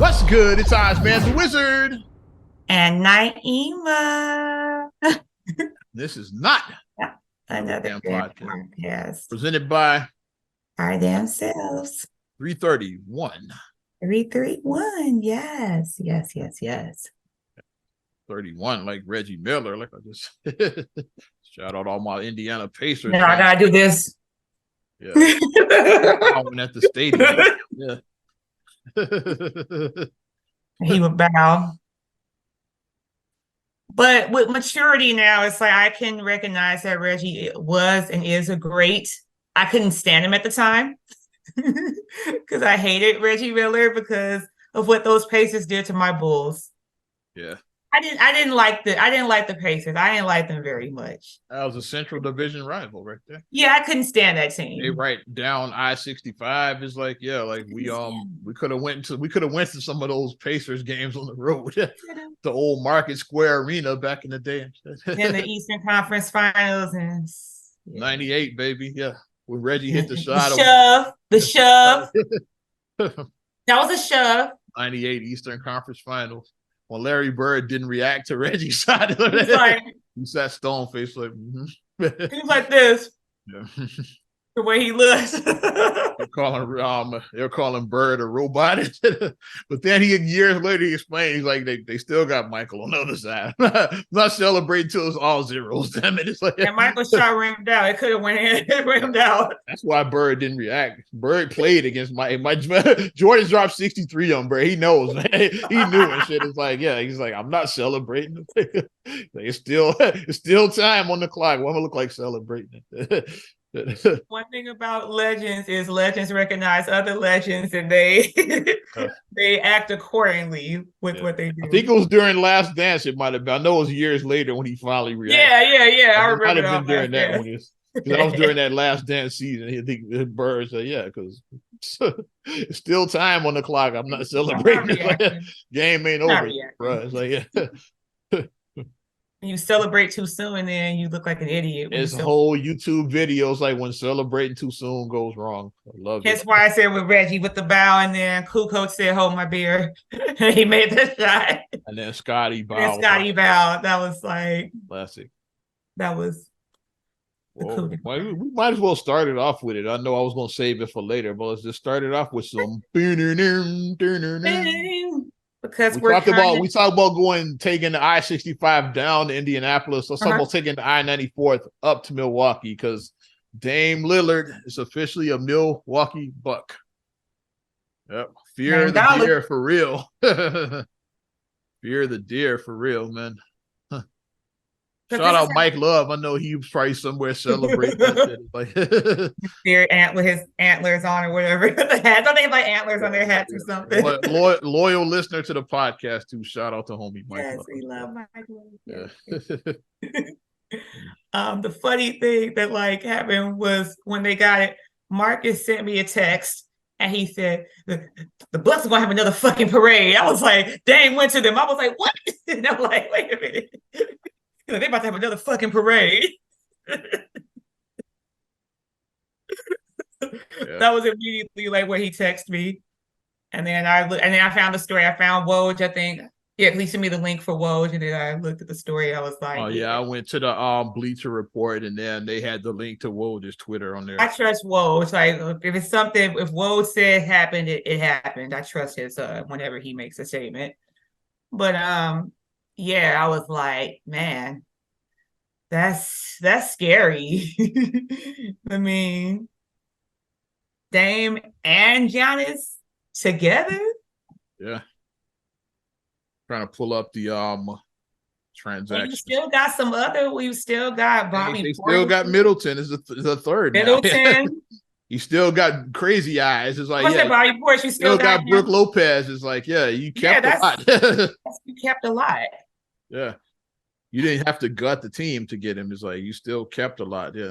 What's good? It's Ozman the Wizard. And Naima. This is not Another podcast. Presented by Our damn selves. 331. 331. Yes. 31, like Reggie Miller. Like I just shout out all my Indiana Pacers. Now I gotta do this. Yeah. I went at the stadium. Yeah. He would bow. But with maturity now, it's like I can recognize that Reggie was and is a great. I couldn't stand him at the time because I hated Reggie Miller because of what those Pacers did to my Bulls. Yeah. I didn't like the Pacers. I didn't like them very much. That was a Central Division rival right there. Yeah, I couldn't stand that team. They right down I-65 is like, yeah, like we could have went to some of those Pacers games on the road. The old Market Square Arena back in the day. In the Eastern Conference Finals and 98, baby. Yeah. When Reggie hit the shot. The shove. That was a shove. 98 Eastern Conference Finals. When Larry Bird didn't react to Reggie's shot. He sat stone faced like, he was like this. Yeah. The way he looks. They're calling Bird a robot. But then years later he explained, he's like, they still got Michael on the other side. Not celebrating till it's all zeros. Damn it. It's like, and Michael's shot rimmed out. It could have went in. It rimmed out. That's why Bird didn't react. Bird played against my Jordan dropped 63 on Bird. He knows, man. He knew and shit. It's like, yeah, he's like, I'm not celebrating. It's still time on the clock. What do I look like celebrating? One thing about legends is legends recognize other legends and they act accordingly with what they do. I think it was during Last Dance. It might have been. I know it was years later when he finally reacted. Yeah. I remember. It might have been during that one. Because I was during that Last Dance season. I think the Bird said, "Yeah, because it's still time on the clock. I'm not celebrating. Game ain't over, bro." It's like, yeah. You celebrate too soon and then you look like an idiot. It's whole YouTube videos like when celebrating too soon goes wrong. I love it. That's why I said with Reggie with the bow and then Kukoc said, "Hold my beer." He made the shot. And then Scotty bowed. That was like classic. That was well, we might as well start it off with it. I know I was going to save it for later, but let's just start it off with some. Because we talked about taking the I-65 down to Indianapolis. Let's talk about taking the I-94 up to Milwaukee because Dame Lillard is officially a Milwaukee Buck. Yep. Fear the deer for real. Fear the deer for real, man. Shout out Mike Love. I know he was probably somewhere celebrating that shit. With his antlers on or whatever. The hats. Don't they have like antlers on their hats or something? Loyal listener to the podcast too. Shout out to homie Mike Love. We love Mike Love. Yeah. The funny thing that like happened was when they got it, Marcus sent me a text and he said, the Bucks are gonna have another fucking parade. I was like, Dame went to them. I was like, what? And I'm like, wait a minute. They about to have another fucking parade. That was immediately like where he texted me, and then I found the story. I found Woj. I think he sent me the link for Woj, and then I looked at the story. I was like, oh yeah, I went to the Bleacher Report, and then they had the link to Woj's Twitter on there. I trust Woj. Like if it's something, if Woj said happened, it happened. I trust his whenever he makes a statement. But yeah, I was like, man, that's scary. I mean, Dame and Giannis together. Yeah. Trying to pull up the transaction. We still got some other. We still got Bobby. They still got Middleton is the third. Middleton. You still got Crazy Eyes. It's like, Bobby Portis. You still got Brooke Lopez. It's like, yeah, you kept a lot. You kept a lot. Yeah. You didn't have to gut the team to get him. It's like, you still kept a lot. Yeah.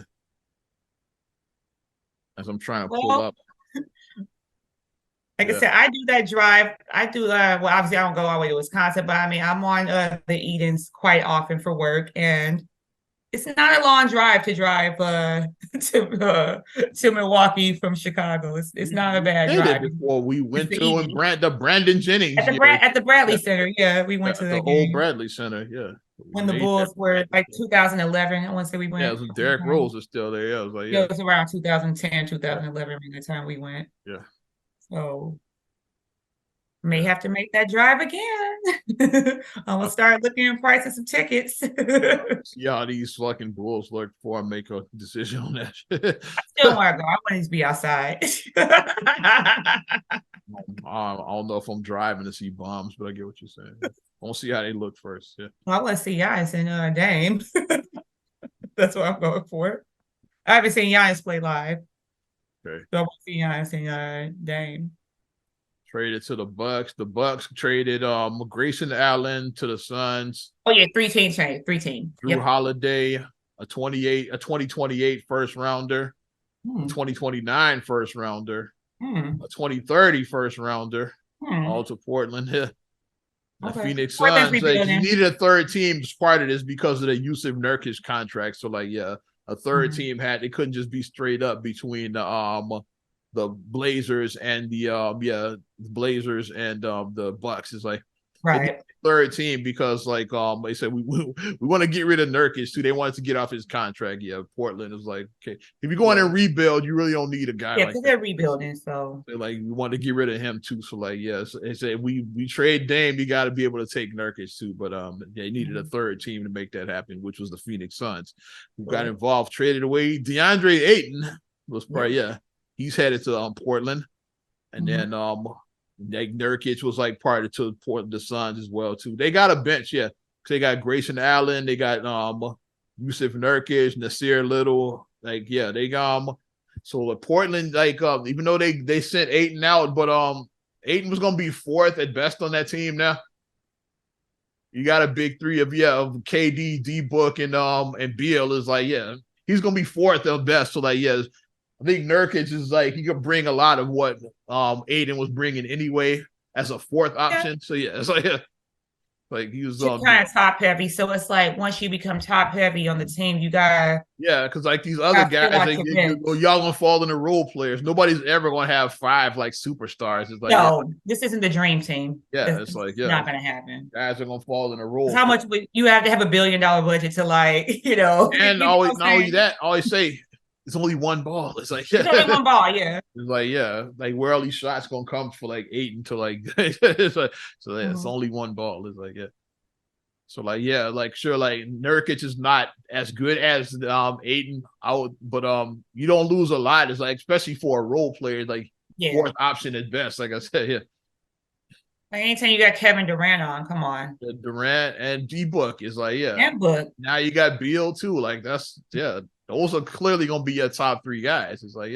As I'm trying to pull up. Like I said, I do that drive. I do, well, obviously I don't go all the way to Wisconsin, but I mean, I'm on the Edens quite often for work. And it's not a long drive to drive to Milwaukee from Chicago. It's not a bad Did it drive. before we went It's to easy. the Brandon Jennings year. At the Bradley Center. Yeah, we went to The the old game Bradley Center. Yeah. We when the made that. Bulls were like 2011. I want to say we Yeah, it went. was Derrick Rose is still there. Yeah, I was like, Yeah, yeah. it was around 2010, 2011 the time we went. Yeah. So may Yeah. have to make that drive again. I'm gonna start looking at prices of tickets. See how these fucking Bulls look before I make a decision on that shit. I still want to go. I want to be outside. I don't know if I'm driving to see bombs, but I get what you're saying. I want to see how they look first. Yeah. Well, I want to see Giannis and Dame. That's what I'm going for. I haven't seen Giannis play live. Okay. So I want to see Giannis and Dame. Traded to the Bucks. The Bucks traded Grayson Allen to the Suns. Oh yeah, 3-team trade. 3-team. Drew Holiday, a 2028 first rounder, a 2029 first rounder, a 2030 first rounder, all to Portland. The Phoenix Suns, like, you needed a third team as part of this because of the Yusuf Nurkic contract. So, like, yeah, a third team they couldn't just be straight up between the Blazers and the Blazers and the Bucks. Is like third team because like they said we want to get rid of Nurkic too. They wanted to get off his contract. Yeah, Portland is like, okay, if you're going and rebuild, you really don't need a guy. Yeah, because they're rebuilding. So they're like, we want to get rid of him too. So like, yes, they said we trade Dame, you got to be able to take Nurkic too. But they needed a third team to make that happen, which was the Phoenix Suns, who got involved, traded away DeAndre Ayton. Was probably he's headed to Portland, and then like Nurkic was like part of the Suns as well too. They got a bench, yeah. They got Grayson Allen, they got Yusuf Nurkic, Nasir Little, like they got so Portland, like even though they sent Ayton out, but Ayton was gonna be fourth at best on that team now. You got a big three of KD, D Book, and Beal is like, he's gonna be fourth at best. So like, I think Nurkic is like, he could bring a lot of what Ayton was bringing anyway as a fourth option. So it's like he was kind of top heavy. So it's like once you become top heavy on the team, you gotta because like these other guys, like, y'all gonna fall into role players. Nobody's ever gonna have 5 like superstars. It's like this isn't the dream team. It's like not gonna happen. Guys are gonna fall in a role. How much you have to have $1 billion budget to like, and not only that, I always say it's only one ball. It's like it's only one ball, It's like like where all these shots gonna come for like Ayton to like it's like, so it's only one ball. It's like so like like sure, like Nurkic is not as good as Ayton out, but you don't lose a lot. It's like, especially for a role player, like fourth option at best. Like I said, Like anytime you got Kevin Durant on, come on. Durant and D Book is like and Book. Now you got Beal too. Like that's those are clearly gonna be your top 3 guys. It's like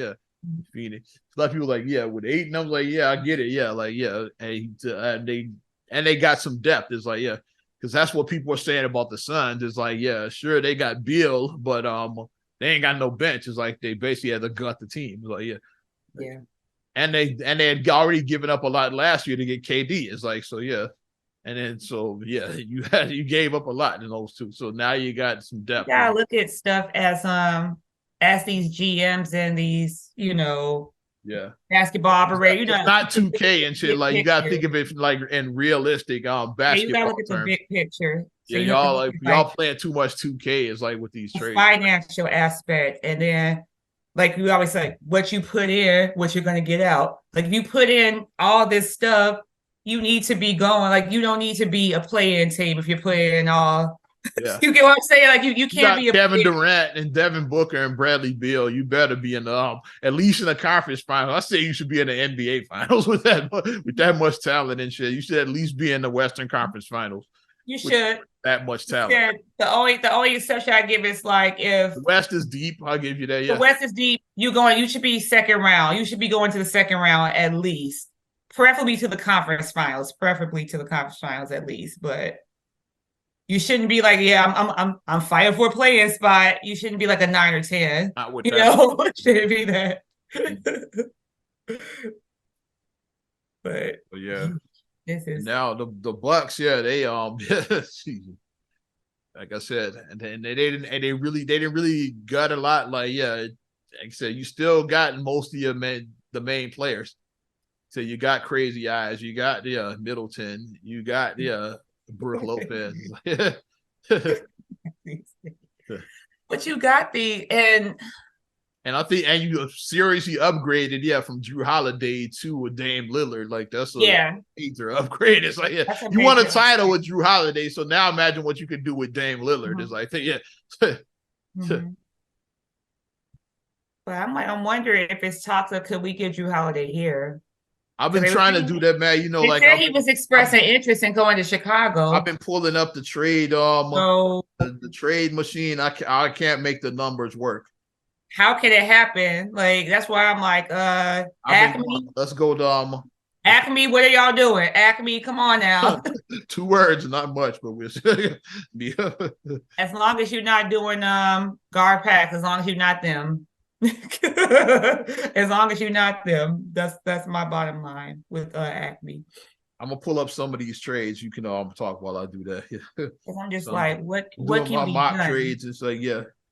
Phoenix. A lot of people like with Ayton. I was like I get it. And they got some depth. It's like because that's what people are saying about the Suns. It's like sure they got Beal, but they ain't got no bench. It's like they basically had to gut the team. It's like and they had already given up a lot last year to get KD. It's like and then you gave up a lot in those two. So now you got some depth. You gotta look at stuff as these GMs and these basketball operators. It's not 2K and shit. Like you gotta think of it like in realistic basketball. You gotta look at the big picture. So y'all playing too much 2K is like with these trades. Financial aspect, and then like you always say, what you put in, what you're gonna get out. Like if you put in all this stuff, you need to be going. Like you don't need to be a play-in team if you're playing all. You get what I'm saying? Like you can't be Kevin Durant and Devin Booker and Bradley Beal. You better be in the at least in the conference final. I say you should be in the NBA finals with that much talent and shit. You should at least be in the Western Conference Finals. You should. That much talent. The only exception I give is like if the West is deep. I'll give you that. The West is deep. You should be second round. You should be going to the second round at least. Preferably to the conference finals. At least, but you shouldn't be like, I'm fighting for a play-in spot. You shouldn't be like a 9 or 10. Not with shouldn't be that. But this is now the Bucks. They like I said, and they didn't really gut a lot. Like like I said, you still got most of the main players. So you got Crazy Eyes, you got Middleton, you got Brooke Lopez. But you got and I think you seriously upgraded, from Drew Holiday to a Dame Lillard. Like that's a major upgrade. It's like you won a title with Drew Holiday, so now imagine what you could do with Dame Lillard. It's like But I'm wondering if it's talks of could we get Drew Holiday here? I've been trying to do that, man. They said he was expressing interest in going to Chicago. I've been pulling up the trade, the trade machine. I can't make the numbers work. How can it happen? Like that's why I'm like, Acme. Let's go to Acme. What are y'all doing? Acme, come on now. 2 words, not much, but we're as long as you're not doing guard packs, as long as you're not them. As long as you're not them, that's my bottom line with Acme. I'm gonna pull up some of these trades. You can talk while I do that. I'm just like, what can be mock done? Trades? It's like,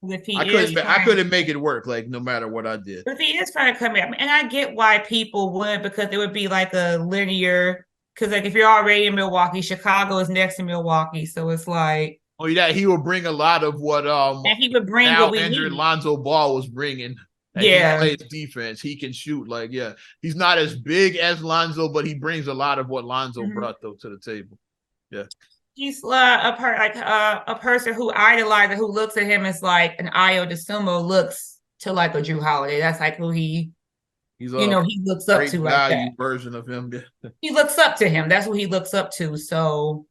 I couldn't make it work. Like no matter what I did. But if he is trying to come in, and I get why people would, because it would be like a linear. Because like if you're already in Milwaukee, Chicago is next to Milwaukee, so it's like. Oh yeah, he would bring a lot of what and he would bring now what we injured need. Lonzo Ball was bringing. He plays defense. He can shoot. Like he's not as big as Lonzo, but he brings a lot of what Lonzo brought though to the table. Yeah, he's a person who idolizes, who looks at him as like an Ayo DeSumo looks to like a Drew Holiday. That's like who he's he looks up to like that version of him. He looks up to him. That's what he looks up to. So.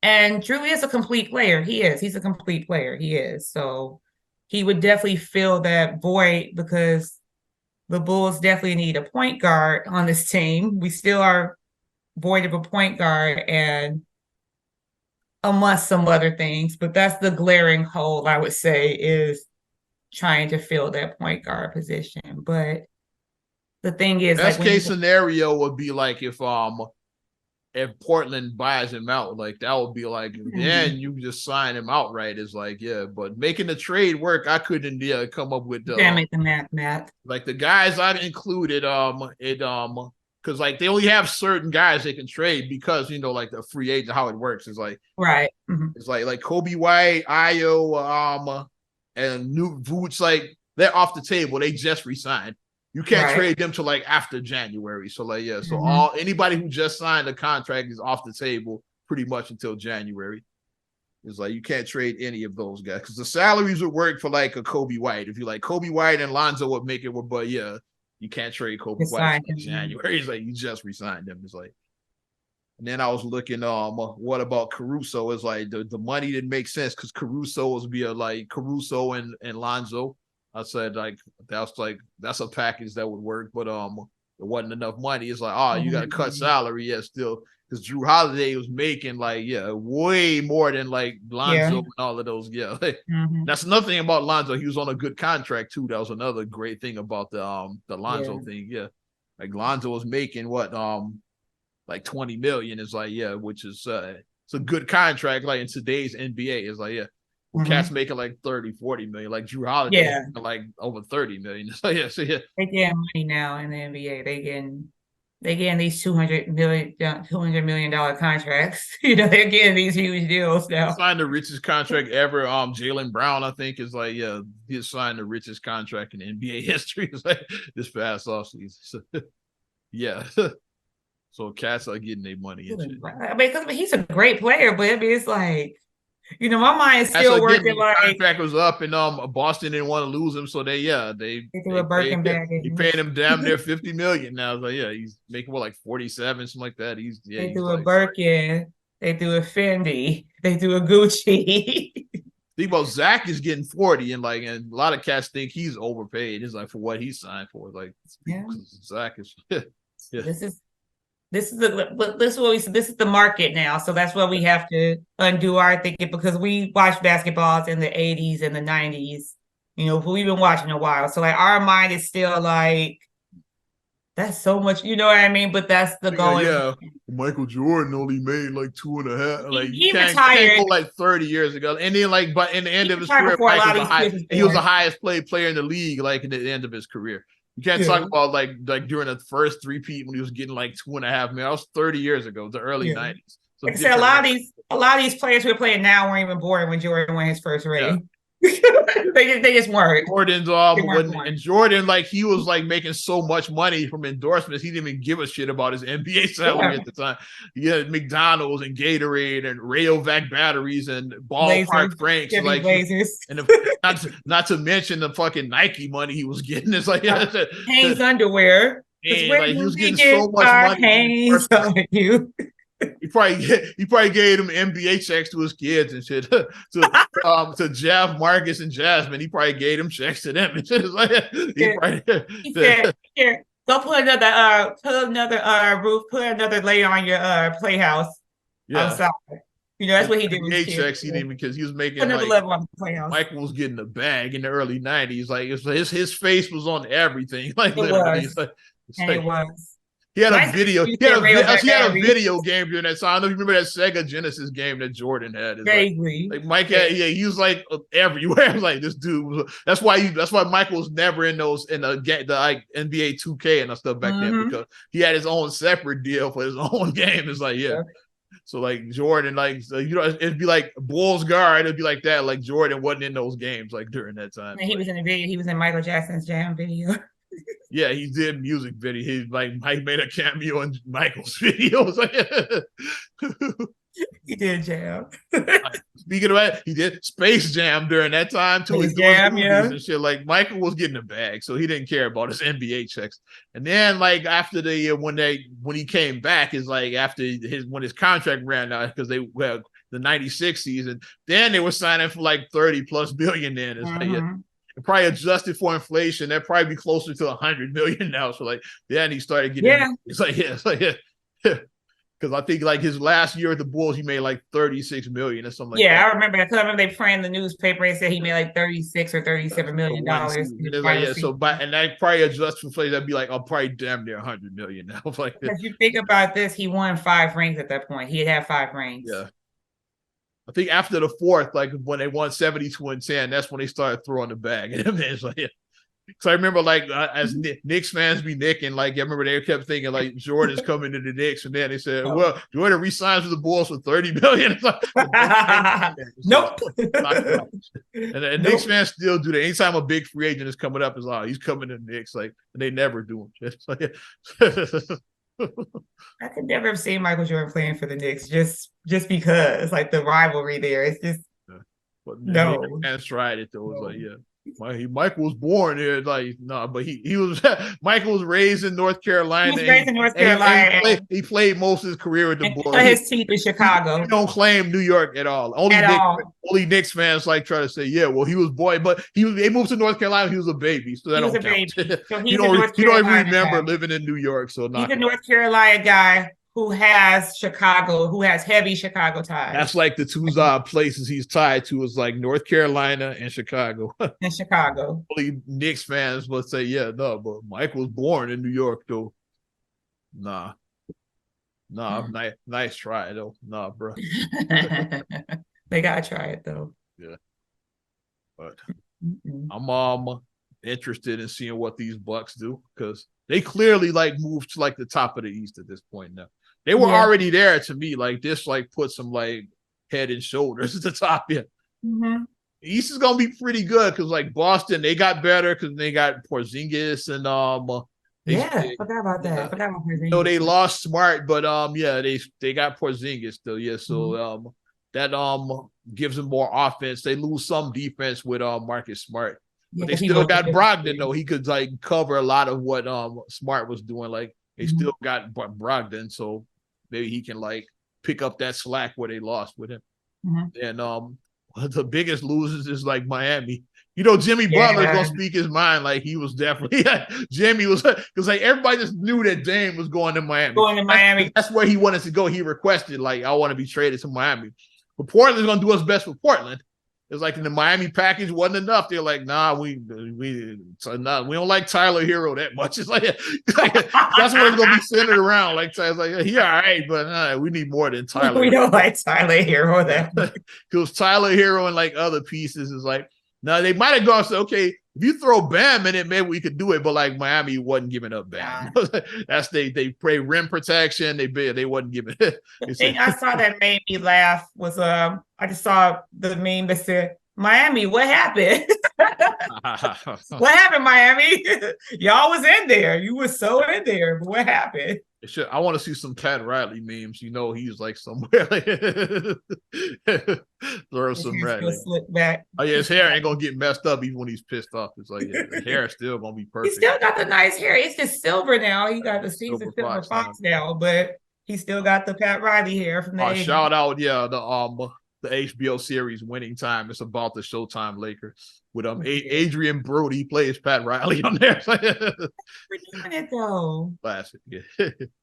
And Drew is a complete player. He is. He's a complete player. He is. So he would definitely fill that void because the Bulls definitely need a point guard on this team. We still are void of a point guard and amongst some other things. But that's the glaring hole, I would say, is trying to fill that point guard position. But the thing is, best case scenario would be like if Portland buys him out, like that would be like, then you just sign him outright. Is like, but making the trade work, I couldn't come up with make the math. Like the guys I included, because like they only have certain guys they can trade because like the free agent, how it works is like right. It's like Kobe White, Ayo, and New Vooch, like they're off the table. They just resigned. You can't trade them till like after January. So like, so anybody who just signed a contract is off the table pretty much until January. It's like you can't trade any of those guys because the salaries would work for like a Kobe White. If you like Kobe White and Lonzo would make it work, but you can't trade Kobe White in January. It's like you just resigned them. It's like, and then I was looking, what about Caruso? It's like the money didn't make sense because Caruso was like Caruso and Lonzo. I said like that's a package that would work, but there wasn't enough money. It's like, you got to cut salary, still, because Drew Holiday was making like way more than like Lonzo and all of those. That's another thing about Lonzo. He was on a good contract too. That was another great thing about the Lonzo thing. Like Lonzo was making what like 20 million. Is like which is it's a good contract. Like in today's NBA, is like cats making like 30, 40 million, like Drew Holiday, like over 30 million. So they get money now in the NBA. They getting these $200 million contracts. They're getting these huge deals now. Signed the richest contract ever. Jaylen Brown, I think, is like he signed the richest contract in NBA history. It's like this past offseason. So, so cats are getting their money. I mean, because he's a great player, but I mean, it's like. My mind's still working like contract was up, and Boston didn't want to lose him, so they threw a Birkin bag. He paying him damn near $50 million now. Like he's making like 47, something like that. They threw a Birkin, they threw a Fendi, they threw a Gucci. Think about Zach is getting 40, and a lot of cats think he's overpaid. It's like for what he signed for. Like Zach is. This is the market now. So that's why we have to undo our thinking because we watched basketballs in the 80s and the 90s. We've been watching a while. So like our mind is still like That's so much, you know what I mean? But that's the going. Yeah, Michael Jordan only made like 2.5. Like He you can't retired. go like 30 years ago. And then like, but in the end He of his retired career, before a Mike lot was of the these high. kids was He was the born. highest paid player in the league. Like in the end of his career, you can't Yeah. talk about like during the first three-peat when he was getting like 2.5 million. That was 30 years ago, the early Yeah. 90s. So Like I said, a lot of these players who are playing now weren't even born when Jordan won his first ring. Yeah. They just weren't. Jordan's They weren't born. and Jordan, like he was like making so much money from endorsements, he didn't even give a shit about his NBA salary at the time. He had McDonald's and Gatorade and Rayovac batteries and ballpark Franks, like Blazers. and not to mention the fucking Nike money he was getting. It's like Hanes underwear. And Where like he do was we getting get so much our money. Hanes on you? He probably gave them NBA checks to his kids and shit. to Jeff, Marcus, and Jasmine. He probably gave them checks to them. And shit. He said, "Here, go put another roof, put another layer on your playhouse outside." You know, that's what he did with his checks. He didn't because he was making another level on the playhouse. Michael was getting the bag in the early 90s. Like his face was on everything. Like it literally, was. It was. He had a video. He had a video game during that time. I don't know if you remember that Sega Genesis game that Jordan had. Vaguely. Like Mike had, he was like everywhere. Like this dude. That's why Michael was never in the like NBA 2K and stuff back then because he had his own separate deal for his own game. It's like So like Jordan, like it'd be like Bulls guard. It'd be like that. Like Jordan wasn't in those games like during that time. And he was in a video. He was in Michael Jackson's Jam video. Yeah, he did music video. He made a cameo in Michael's videos. He did Jam. Speaking of that, he did Space Jam during that time too. He's doing movies and shit. Like Michael was getting a bag, so he didn't care about his NBA checks. And then like after the when he came back is like after when his contract ran out because they the 96 season, then they were signing for like 30+ billion. Then it's probably adjusted for inflation, that'd probably be closer to 100 million now. So like, and he started getting, it's like because I think like his last year at the Bulls, he made like 36 million or something like that. Yeah, I remember that. I remember they printed the newspaper and said he made like 36 or 37 $million. So and that probably adjust for inflation, that'd be like, probably damn near 100 million now. Like, if you think about this, he won 5 rings at that point. He had 5 rings. Yeah. I think after the 4th, like when they won 72 and 10, that's when they started throwing the bag. And it's like, so I remember like as Knicks fans be nicking, like I remember they kept thinking like Jordan's coming to the Knicks, and then they said, well, Jordan resigns with the Bulls for 30 million. Nope. And Knicks fans still do that. Anytime a big free agent is coming up, is he's coming to the Knicks, like, and they never do him. Like, I could never have seen Michael Jordan playing for the Knicks just because like the rivalry there. It's just no. Fans tried it though. It was like Michael was born here, like but he was Michael was raised in North Carolina. He was raised in North Carolina. He played most of his career with the Bulls. Cut his teeth in Chicago. He don't claim New York at all. Only Knicks fans like try to say, well, he was boy, but they moved to North Carolina. He was a baby, so that don't count. So you don't even remember living in New York. So he's a North Carolina guy who has heavy Chicago ties. That's like the two places he's tied to is like North Carolina and Chicago. In Chicago. Only Knicks fans would say, but Mike was born in New York though. Nah, nice try though. Nah, bro. They gotta try it though. Yeah. But I'm interested in seeing what these Bucks do because they clearly like moved to like the top of the East at this point now. They were already there to me. Like this, like puts them like head and shoulders at the top. Yeah. East is gonna be pretty good because like Boston, they got better because they got Porzingis and I forgot about that. Forgot about Porzingis. No, they lost Smart, but they got Porzingis still. Yeah, so that gives them more offense. They lose some defense with Marcus Smart. But they still got Brogdon though. He could like cover a lot of what Smart was doing. Like they still got Brogdon, so maybe he can like pick up that slack where they lost with him. And the biggest losers is like Miami. Jimmy Butler's gonna speak his mind. Like he was definitely Jimmy was because like everybody just knew that Dame was going to Miami. That's where he wanted to go. He requested like I want to be traded to Miami. But Portland's gonna do what's best for Portland. It's like in the Miami package wasn't enough. They're like, nah, we don't like Tyler Hero that much. It's like that's what it's gonna be centered around. Like it's like he all right, but we need more than Tyler. We don't like Tyler Hero that much. Because Tyler Hero and like other pieces is like, now they might have gone so okay. If you throw Bam in it, maybe we could do it. But like Miami wasn't giving up Bam. That's they play rim protection. They wasn't giving it. The thing I saw that made me laugh was I just saw the meme that said, Miami, what happened? What happened, Miami? Y'all was in there. You were so in there. But what happened? I want to see some Pat Riley memes. He's like somewhere. Throw some Riley. Slip back. Oh yeah, his hair ain't gonna get messed up even when he's pissed off. It's like the hair is still gonna be perfect. He still got the nice hair. It's just silver now. He got the Silver Fox now, but he still got the Pat Riley hair from the 80s. Shout out, the HBO series Winning Time. It's about the Showtime Lakers with Adrian Brody plays Pat Riley on there. We're doing it though. Classic.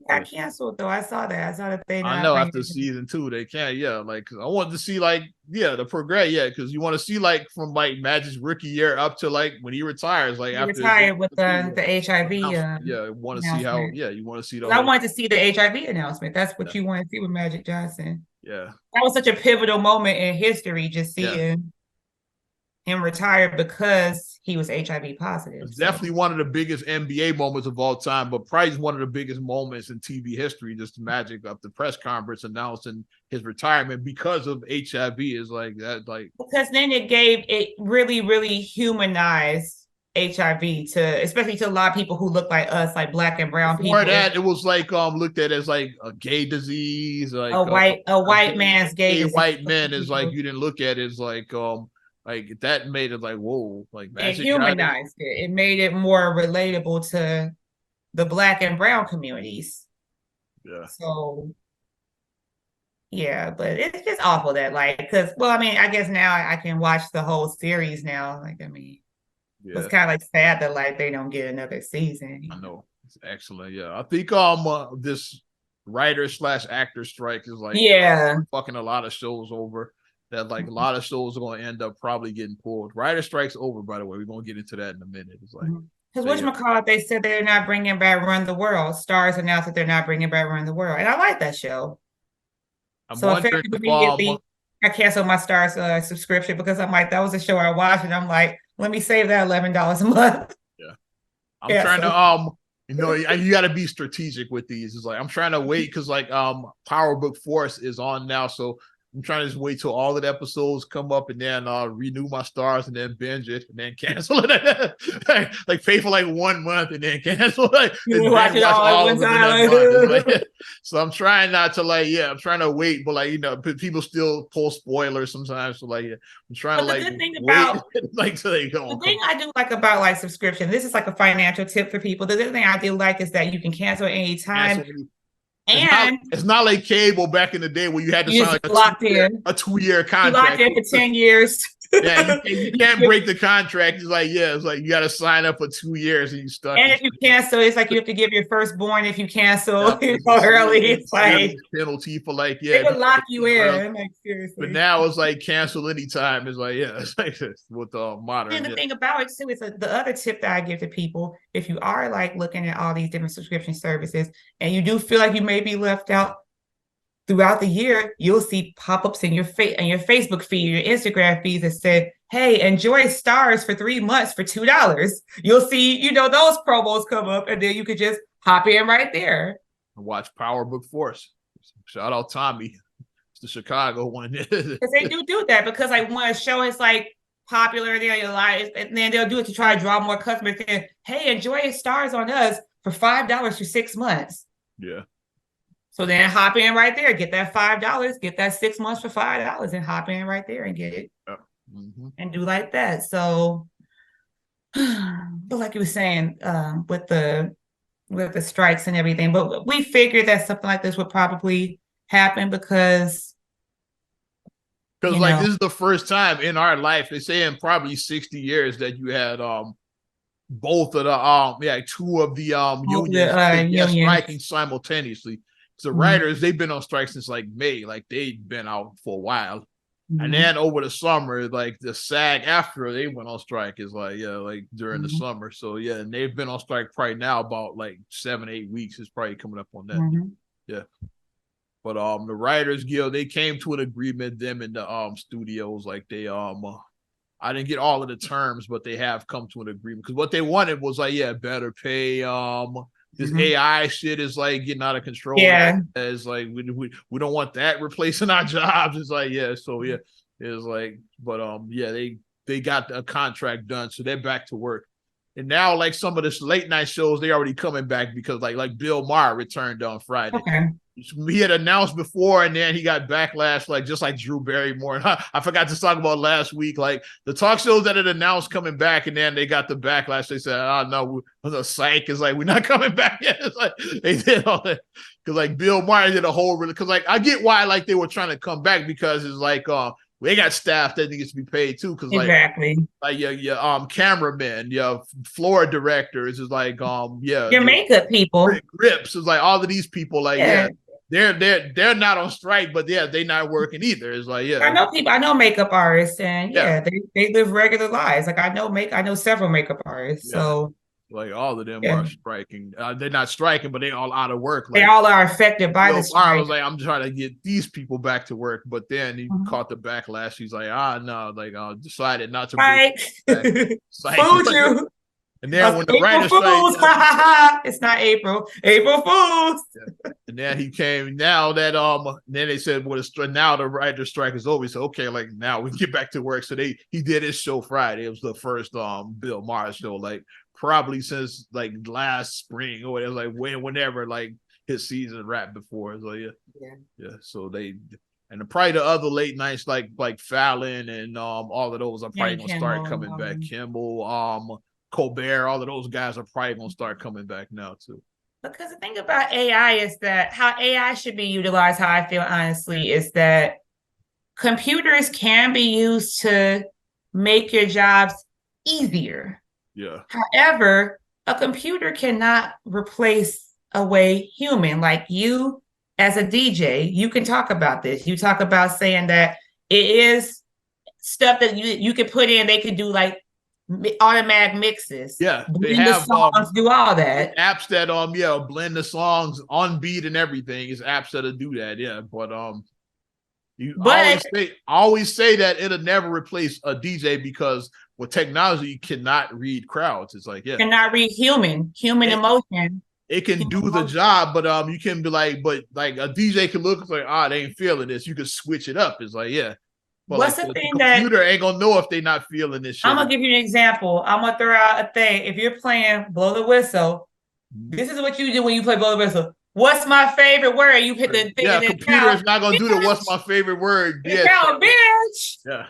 Got canceled though. I saw that. I saw that they. I know after season 2 they can't. Yeah, like I wanted to see the progress. Yeah, because you want to see like from like Magic's rookie year up to like when he retires. Like after retired with the HIV. Want to see how. Yeah, you want to see. I wanted to see the HIV announcement. That's what you want to see with Magic Johnson. Yeah, that was such a pivotal moment in history. Just seeing him retire because he was HIV positive. It's definitely one of the biggest NBA moments of all time, but probably one of the biggest moments in TV history. Just Magic up the press conference announcing his retirement because of HIV is like that. Like because then it really, really humanized HIV especially to a lot of people who look like us, like black and brown people. Before that, it was like looked at as like a gay disease, like a white man's gay disease. White man is like you didn't look at it as like that made it like whoa, like it humanized it. It made it more relatable to the black and brown communities. Yeah. So yeah, but it's just awful that I guess now I can watch the whole series now. It's kind of like sad that they don't get another season. I know. It's excellent. Yeah. I think this writer/actor strike is fucking a lot of shows over. That a lot of shows are going to end up probably getting pulled. Writer strike's over, by the way. We're going to get into that in a minute. It's like because whatchamacallit, they said they're not bringing back Run the World. Stars announced that they're not bringing back Run the World, and I like that show. So immediately I canceled my Stars subscription because I'm like, that was a show I watched, and I'm like, let me save that $11 a month. Yeah, I'm trying to you got to be strategic with these. It's like I'm trying to wait because Power Book Force is on now, so I'm trying to just wait till all of the episodes come up and then renew my Stars and then binge it and then cancel it. Pay for 1 month and then cancel it. And watch all of it. So I'm trying not to I'm trying to wait, but people still pull spoilers sometimes. So I'm trying to the good thing about so they go. The thing I do like about subscription, this is a financial tip for people. The other thing I do like is that you can cancel at any time. It's not like cable back in the day where you had to sign a 2-year contract. Locked in for 10 years. Yeah, you can't break the contract. It's like you got to sign up for 2 years and you stuck. And if you cancel, it's like you have to give your firstborn if you cancel early. It's like penalty for they would lock you in. Seriously. But now it's cancel anytime. It's it's with the modern. And the thing about it too is the other tip that I give to people: if you are looking at all these different subscription services and you do feel like you may be left out. Throughout the year, you'll see pop-ups in your Facebook feed, your Instagram feeds that said, hey, enjoy Stars for 3 months for $2. You'll see, those promos come up, and then you could just hop in right there. Watch Power Book Force. Shout out Tommy. It's the Chicago one. Because they do that because when a show is popular, and then they'll do it to try to draw more customers. And, hey, enjoy Stars on us for $5 for 6 months. Yeah. So then hop in right there, get that $5, get that 6 months for $5, and hop in right there and get it, and do like that. So, but like you were saying, with the strikes and everything, but we figured that something like this would probably happen because this is the first time in our life, they say in probably 60 years that you had both of the two of the unions striking simultaneously. The writers, they've been on strike since May. They've been out for a while. And then over the summer, like the SAG after they went on strike is like, like during the summer. So yeah, and they've been on strike probably now about like 7-8 weeks. It's probably coming up on that. Yeah. But the Writers Guild, they came to an agreement, them and the studios, like they I didn't get all of the terms, but they have come to an agreement because what they wanted was like, better pay. This AI shit is like getting out of control. Yeah, it's like we don't want that replacing our jobs. It's like it's like, but they got a contract done, so they're back to work. And now, like some of the late night shows, they already coming back because like Bill Maher returned on Friday. Okay. He had announced before, and then he got backlash, like just like Drew Barrymore. I forgot to talk about last week, like the talk shows that had announced coming back, and then they got the backlash. They said, "Oh no, the psych is like we're not coming back yet." It's like they did all that because like Bill Maher did a whole because like I get why like they were trying to come back because it's like they got staff that needs to be paid too because like your cameramen, your floor directors is like your makeup people, grips is like all of these people like they're not on strike, but they're not working either. It's like I know makeup artists, and they live regular lives. Like I know several makeup artists, so like all of them are striking. They're not striking, but they're all out of work. Like, they all are affected by the strike. I was like, I'm trying to get these people back to work, but then he caught the backlash. He's like, no, like I decided not to. Right, fooled you. And then when the writer's strike, it's not April Fools. And then he came. Now that then they said, well, now the writer's strike is over. So okay, like now we can get back to work. So he did his show Friday. It was the first Bill Maher show, like probably since like last spring or whatever, like whenever like his season wrapped before. So So they and probably the other late nights like Fallon and all of those are probably gonna start coming back. Kimmel, Colbert, all of those guys are probably gonna start coming back now too. Because the thing about AI is that how AI should be utilized, how I feel honestly, is that computers can be used to make your jobs easier. Yeah. However, a computer cannot replace a way human. Like you, as a DJ, you can talk about this. You talk about saying that it is stuff that you could put in. They could do like automatic mixes. Yeah, they have the songs, do all that. Apps that blend the songs on beat and everything. Is apps that'll do that. Yeah, but always say that it'll never replace a DJ because with technology you cannot read crowds. It's like cannot read human emotion. It can do the job, but you can be like, but like a DJ can look like, they ain't feeling this. You can switch it up. It's like But what's like the thing that computer ain't gonna know if they're not feeling this shit. I'm gonna give you an example. I'm gonna throw out a thing. If you're playing Blow the Whistle, this is what you do when you play Blow the Whistle. What's my favorite word? You hit the thing. Computer is not gonna do the what's my favorite word. Bitch. Yeah.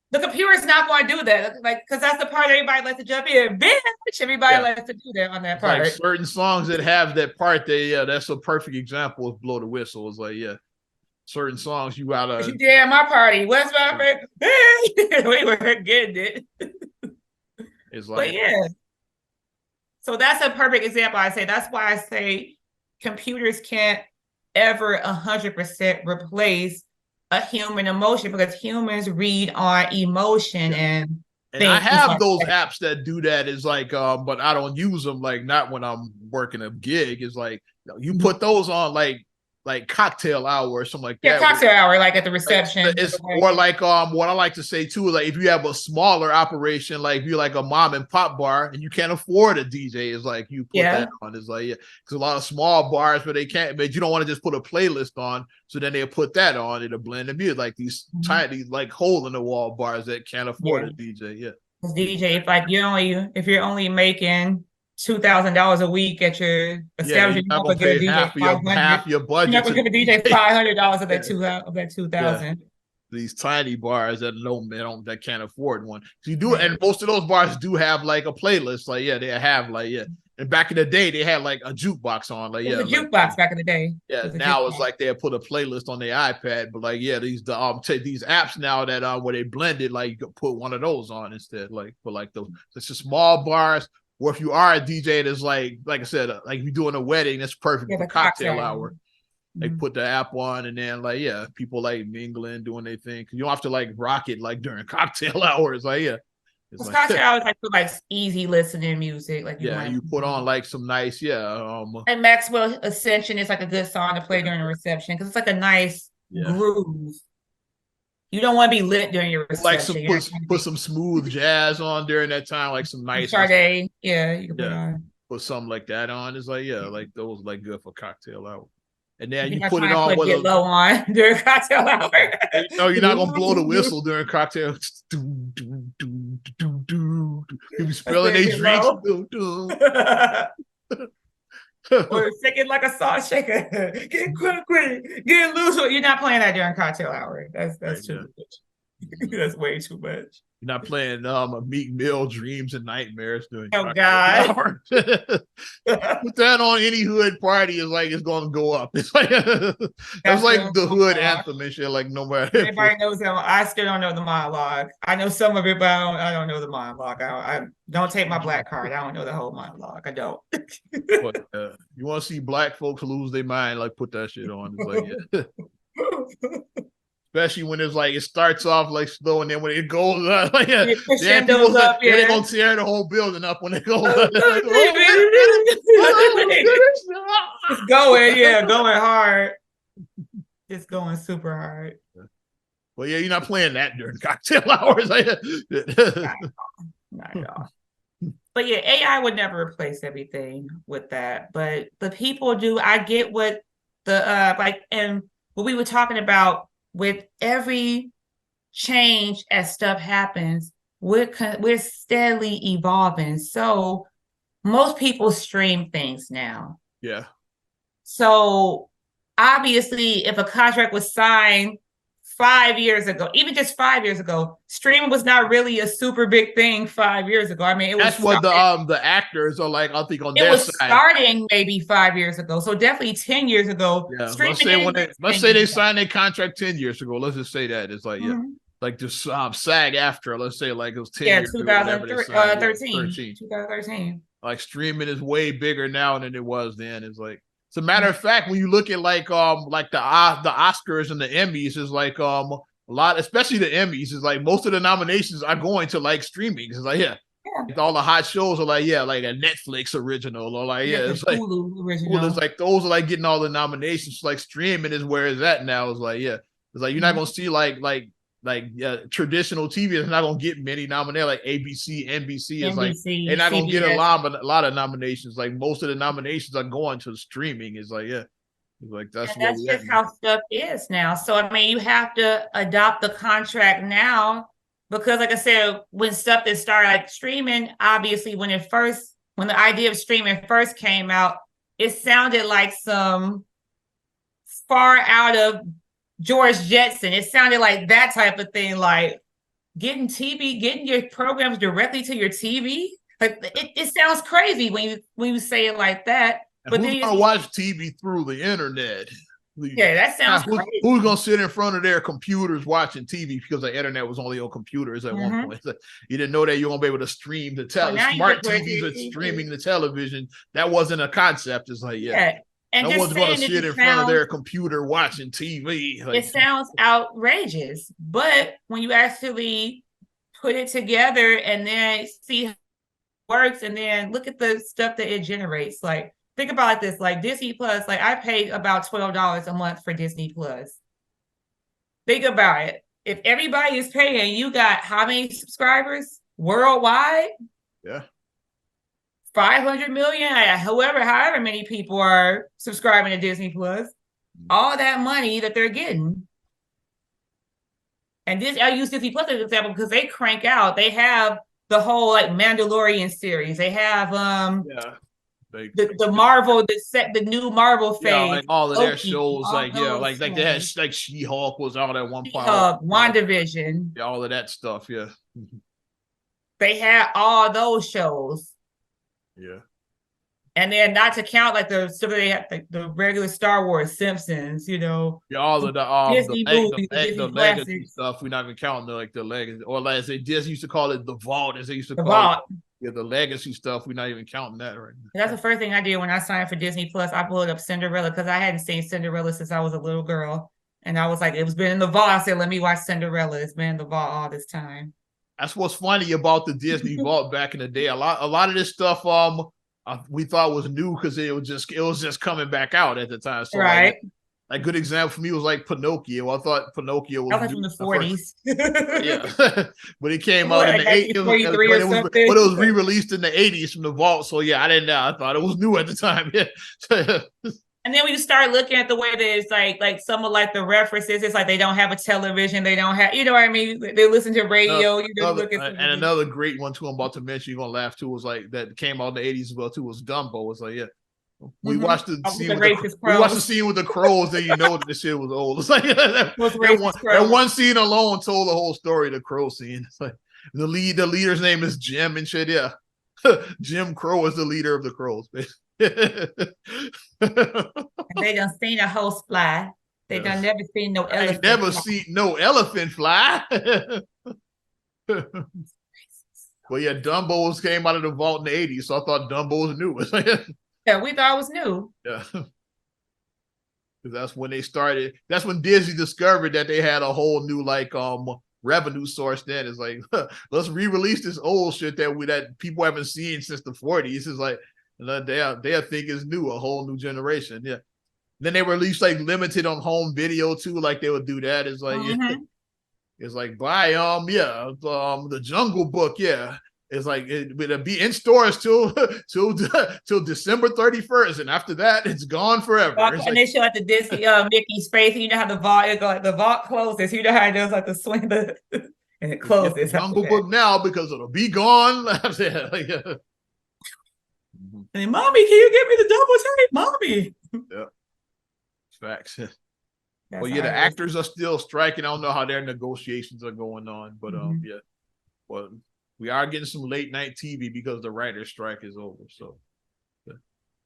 The computer is not going to do that, like because that's the part everybody likes to jump in. Bitch, everybody likes to do that on that part. Like certain songs that have that part, that's a perfect example of Blow the Whistle. It's like certain songs you gotta. You did at my party. What's my favorite? We were getting it. It's like, so that's a perfect example. I say that's why I say computers can't ever 100% replace a human emotion because humans read on emotion and I have like those apps that do that. Is like, but I don't use them. Like not when I'm working a gig. It's like you put those on like cocktail hour or something like that. Yeah, cocktail hour, like at the reception. Or like what I like to say too is like if you have a smaller operation, like if you're like a mom and pop bar and you can't afford a DJ, is like you put that on. It's like because a lot of small bars, but you don't want to just put a playlist on. So then they'll put that on. It'll blend the music like these tiny like hole in the wall bars that can't afford a DJ. Yeah, DJ if you're only making $2,000 a week at your establishment, you're not gonna pay half your budget. You're not gonna give a DJ $500 of that $2,000. These tiny bars that can't afford one. So you do it, and most of those bars do have like a playlist. Like they have like And back in the day, they had like a jukebox on. Like a jukebox back in the day. Yeah, now it's like they put a playlist on their iPad. But like these apps now that where they blend it, like you could put one of those on instead. Like for like it's just small bars. Or if you are a DJ that's like I said, like you're doing a wedding, that's perfect for cocktail hour. like put the app on, and then like people like mingling, doing their thing. Cause you don't have to like rock it like during cocktail hours. Like it's like cocktail hours like easy listening music. Like you put on like some nice and Maxwell Ascension is like a good song to play during a reception because it's like a nice groove. You don't want to be lit during your reception. Like put some smooth jazz on during that time, like some nice Sade. Yeah, you can put on. Put something like that on. It's like like those like good for cocktail hour. And then you You're put it on with get low on during cocktail hour. No, you're not gonna blow the whistle during cocktail. You be spilling their drinks. Or shaking like a sauce shaker. Get quick, get loose. You're not playing that during cocktail hour. That's too much. That's way too much. You're not playing Meek Mill Dreams and Nightmares during God. Put that on any hood party, is like it's gonna go up. It's like that's like the hood anthem and shit. Like no matter everybody knows that. I still don't know the monologue. I know some of it, but I don't know the monologue. I don't take my black card. I don't know the whole monologue. I don't. But you want to see black folks lose their mind, like put that shit on. It's like especially when it's like it starts off like slow, and then when it goes up, like they're gonna tear the whole building up when it goes up. It's going hard. It's going super hard. Well, you're not playing that during cocktail hours. Not at all. But AI would never replace everything with that. But the people do. I get what the and what we were talking about. With every change as stuff happens, we're steadily evolving. So most people stream things now. Yeah. So obviously, if a contract was signed 5 years ago, even just 5 years ago, streaming was not really a super big thing 5 years ago. I mean, that's what the actors are like. I think on their side, starting maybe 5 years ago. So definitely 10 years ago. Yeah, let's say they signed their contract 10 years ago. Let's just say that it's like like just SAG after. Let's say like it was 10 years 2013. Like streaming is way bigger now than it was then. It's like. As a matter of fact, when you look at like the Oscars and the Emmys, is like a lot, especially the Emmys, is like most of the nominations are going to like streaming. It's like like all the hot shows are like like a Netflix original or like it's like Hulu original. It's like those are like getting all the nominations. Like streaming is where it's at now. It's like it's like you're not gonna see like traditional TV is not gonna get many nominations. Like ABC, NBC is like they're not gonna get a lot of nominations. Like most of the nominations are going to streaming. It's like it's like that's just how stuff is now. So I mean, you have to adopt the contract now because, like I said, when stuff that started like streaming, obviously when the idea of streaming first came out, it sounded like some far out of George Jetson. It sounded like that type of thing, like getting your programs directly to your TV. Like it sounds crazy when you say it like that. But who's gonna watch TV through the internet? Yeah, that sounds crazy. Who's gonna sit in front of their computers watching TV because the internet was only on computers at one point? So you didn't know that you're gonna be able to stream the smart TVs are streaming the television. That wasn't a concept. It's like and no one's going to sit in front of their computer watching TV. Like, it sounds outrageous, but when you actually put it together and then see how it works, and then look at the stuff that it generates. Like, think about this: like Disney Plus. Like, I paid about $12 a month for Disney Plus. Think about it. If everybody is paying, you got how many subscribers worldwide? Yeah. 500 million, however many people are subscribing to Disney Plus, all that money that they're getting. And I use Disney Plus as an example because they crank out. They have the whole like Mandalorian series. They have the Marvel, the new Marvel phase. Yeah, like all of their shows, like they had like She-Hulk was out at one point. WandaVision. Yeah, all of that stuff. Yeah. They had all those shows. Yeah. And then not to count like the stuff they have, like the regular Star Wars, Simpsons, Yeah, all of the legacy stuff. We're not even counting the legacy, or as they just used to call it, the vault, as they used to call it. Yeah, the legacy stuff, we're not even counting that right now. That's the first thing I did when I signed for Disney Plus. I pulled up Cinderella because I hadn't seen Cinderella since I was a little girl. And I was like, it was been in the vault. I said, let me watch Cinderella. It's been in the vault all this time. That's what's funny about the Disney vault back in the day. A lot of this stuff we thought was new because it was just coming back out at the time. So right. Like good example for me was like Pinocchio. I thought Pinocchio was from the 40s. Yeah. But it came out in the 80s. But it was re-released in the 80s from the vault. So yeah, I didn't know. I thought it was new at the time. Yeah. And then when you start looking at the way that it's like some of like the references, it's like they don't have a television, they don't have, you know what I mean? They listen to radio. Another great one too I'm about to mention, you're gonna laugh too, was like that came out in the 80s as well too, was Dumbo. Was like, yeah. We watched the scene with the crows, then you know that this shit was old. It's like that one scene alone told the whole story, the crow scene. It's like the leader's name is Jim and shit, yeah. Jim Crow is the leader of the crows, and they done seen a host fly. They done never seen no elephant. Never seen no elephant fly. But yeah, Dumbo came out of the vault in the 80s, so I thought Dumbo was new. Yeah, we thought it was new. Yeah. Because that's when they started. That's when Disney discovered that they had a whole new like revenue source. Then it's like, let's re-release this old shit that people haven't seen since the 40s. It's like they think it's new, a whole new generation. Yeah. Then they released like limited on home video too, like they would do that. It's like it's like buy the Jungle Book, yeah. It's like it'll be in stores till December 31st, and after that, it's gone forever. And they show at the Disney Mickey's face. You know how the vault closes. You know how it does like the swing and it closes. Jungle Book now because it'll be gone. And then, Mommy, can you give me the double tape, Mommy? Yeah, facts. Well, yeah, the actors are still striking. I don't know how their negotiations are going on, but yeah, well. We are getting some late night TV because the writer's strike is over. So, yeah.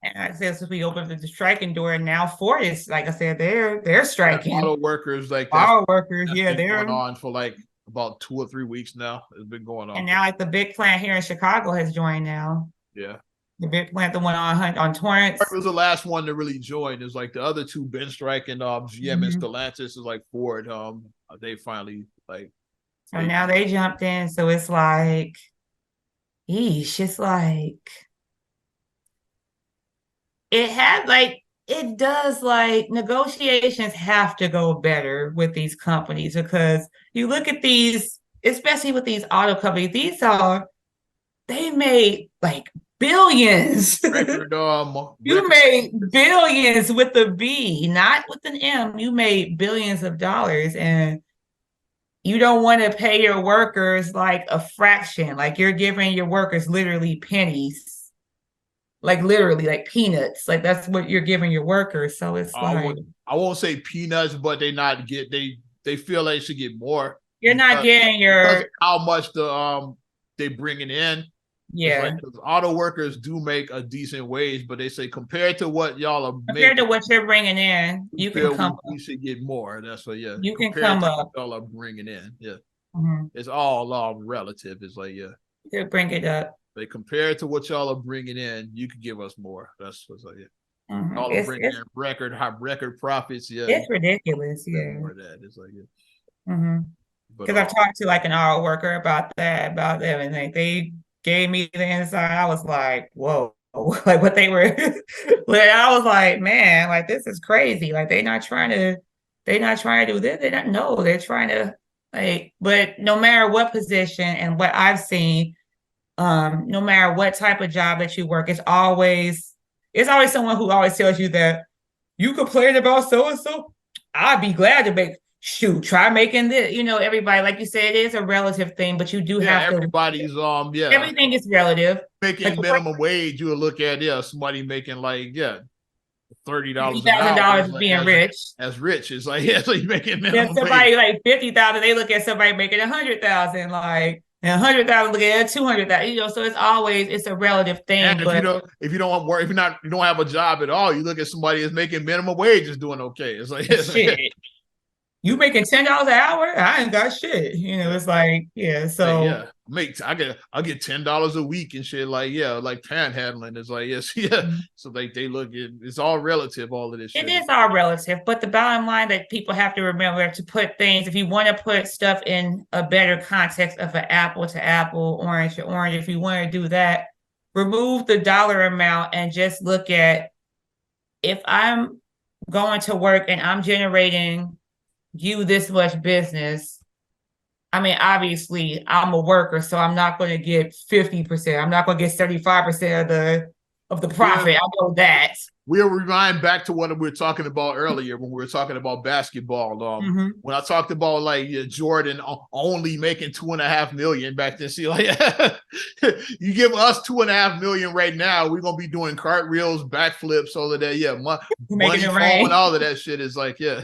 And I said, since we opened the striking door, and now Ford is, like I said, they're striking. Auto workers, like auto workers, yeah, they're going on for like about 2 or 3 weeks now. It's been going on, and now like the big plant here in Chicago has joined now. Yeah, the big plant, the one on Torrance. It was the last one to really join. It's like the other two been striking. GM and Stellantis is like Ford. They finally like. So now they jumped in. So it's like, it's like, it does like negotiations have to go better with these companies because you look at these, especially with these auto companies, they made like billions. You made billions with the B, not with an M. You made billions of dollars, and you don't want to pay your workers like a fraction. Like you're giving your workers literally pennies, like literally like peanuts. Like that's what you're giving your workers. So it's I won't say peanuts, but they feel they should get more. You're not getting how much they bringing in. Yeah, like, auto workers do make a decent wage, but they say compared to what y'all are to what you're bringing in, you can come. We should get more. That's what. Yeah, you can come up. Y'all are bringing in. Yeah, it's all relative. It's like you bring it up. They compare to what y'all are bringing in, you could give us more. That's what's like. Yeah, y'all are bringing in record profits. Yeah, it's ridiculous. Yeah, more of that. It's like because I've talked to like an auto worker about them, and they gave me the inside. I was like, whoa, like what they were. Like, I was like, man, like this is crazy. Like they're not trying to do this. They're trying to like, but no matter what position and what I've seen, no matter what type of job that you work, it's always someone who always tells you that you complain about so-and-so. I'd be glad to make. Shoot, try making this. Everybody, like you said, it is a relative thing, but you do have to. Everybody's everything is relative. Making like, minimum wage, you would look at somebody making like $30 $50,000 being rich. As rich, it's like so you making minimum. Somebody wage. Like 50,000, they look at somebody making 100,000, like and 100,000 look at 200,000. So it's a relative thing. And if you don't work, you don't have a job at all, you look at somebody that's making minimum wage is doing okay. It's like shit. You making $10 an hour? I ain't got shit. It's like, yeah. So I get $10 a week and shit. Like, yeah, like panhandling is like, yes, yeah. So like they look it's all relative, all of this shit. It is all relative, but the bottom line that people have to remember to put things, if you want to put stuff in a better context of an apple to apple, orange to orange, if you want to do that, remove the dollar amount and just look at, if I'm going to work and I'm generating you this much business. I mean, obviously I'm a worker, so I'm not going to get 50%. I'm not going to get 35% of the profit. I know that. We'll rewind back to what we were talking about earlier when we were talking about basketball. When I talked about like Jordan only making $2.5 million back then, see, like you give us $2.5 million right now, we're gonna be doing cartwheels, backflips, all of that. Yeah, money falling, all of that shit is like, yeah.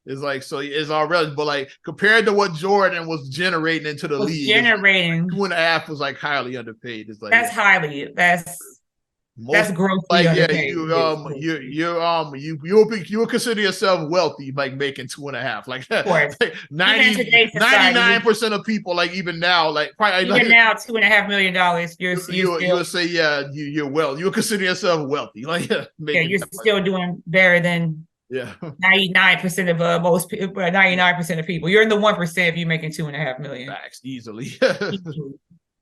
It's like, so it's all relative, but like compared to what Jordan was generating into the league, 2.5 was like highly underpaid. It's like that's that's grossly like underpaid. You consider yourself wealthy like making 2.5, like, like 99% of people, like even now, like probably even now $2.5 million, you would say, yeah, you're well, you would consider yourself wealthy, like you're still doing better than 99% of most people, 99% of people. You're in the 1% if you're making $2.5 million. Facts, easily.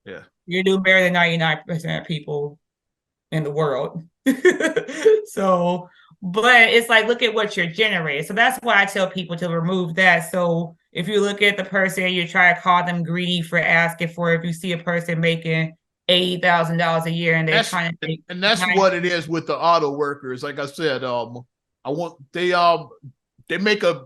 Yeah, you're doing better than 99% of people in the world. So, but it's like, look at what you're generating. So that's why I tell people to remove that. So if you look at the person, you try to call them greedy for asking for, if you see a person making $80,000 a year and they're trying to make, and that's what it is with the auto workers. Like I said, they make a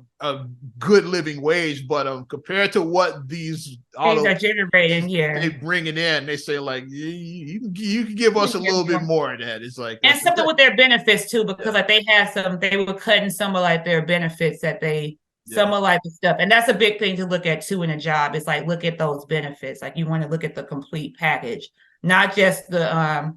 good living wage, but compared to what these autos are generating, they bring it in, they say like you can give us a little bit more of that. It's like, and something with their benefits too, because like they were cutting some of like their benefits that some of like the stuff, and that's a big thing to look at too in a job. It's like, look at those benefits. Like you want to look at the complete package, not just the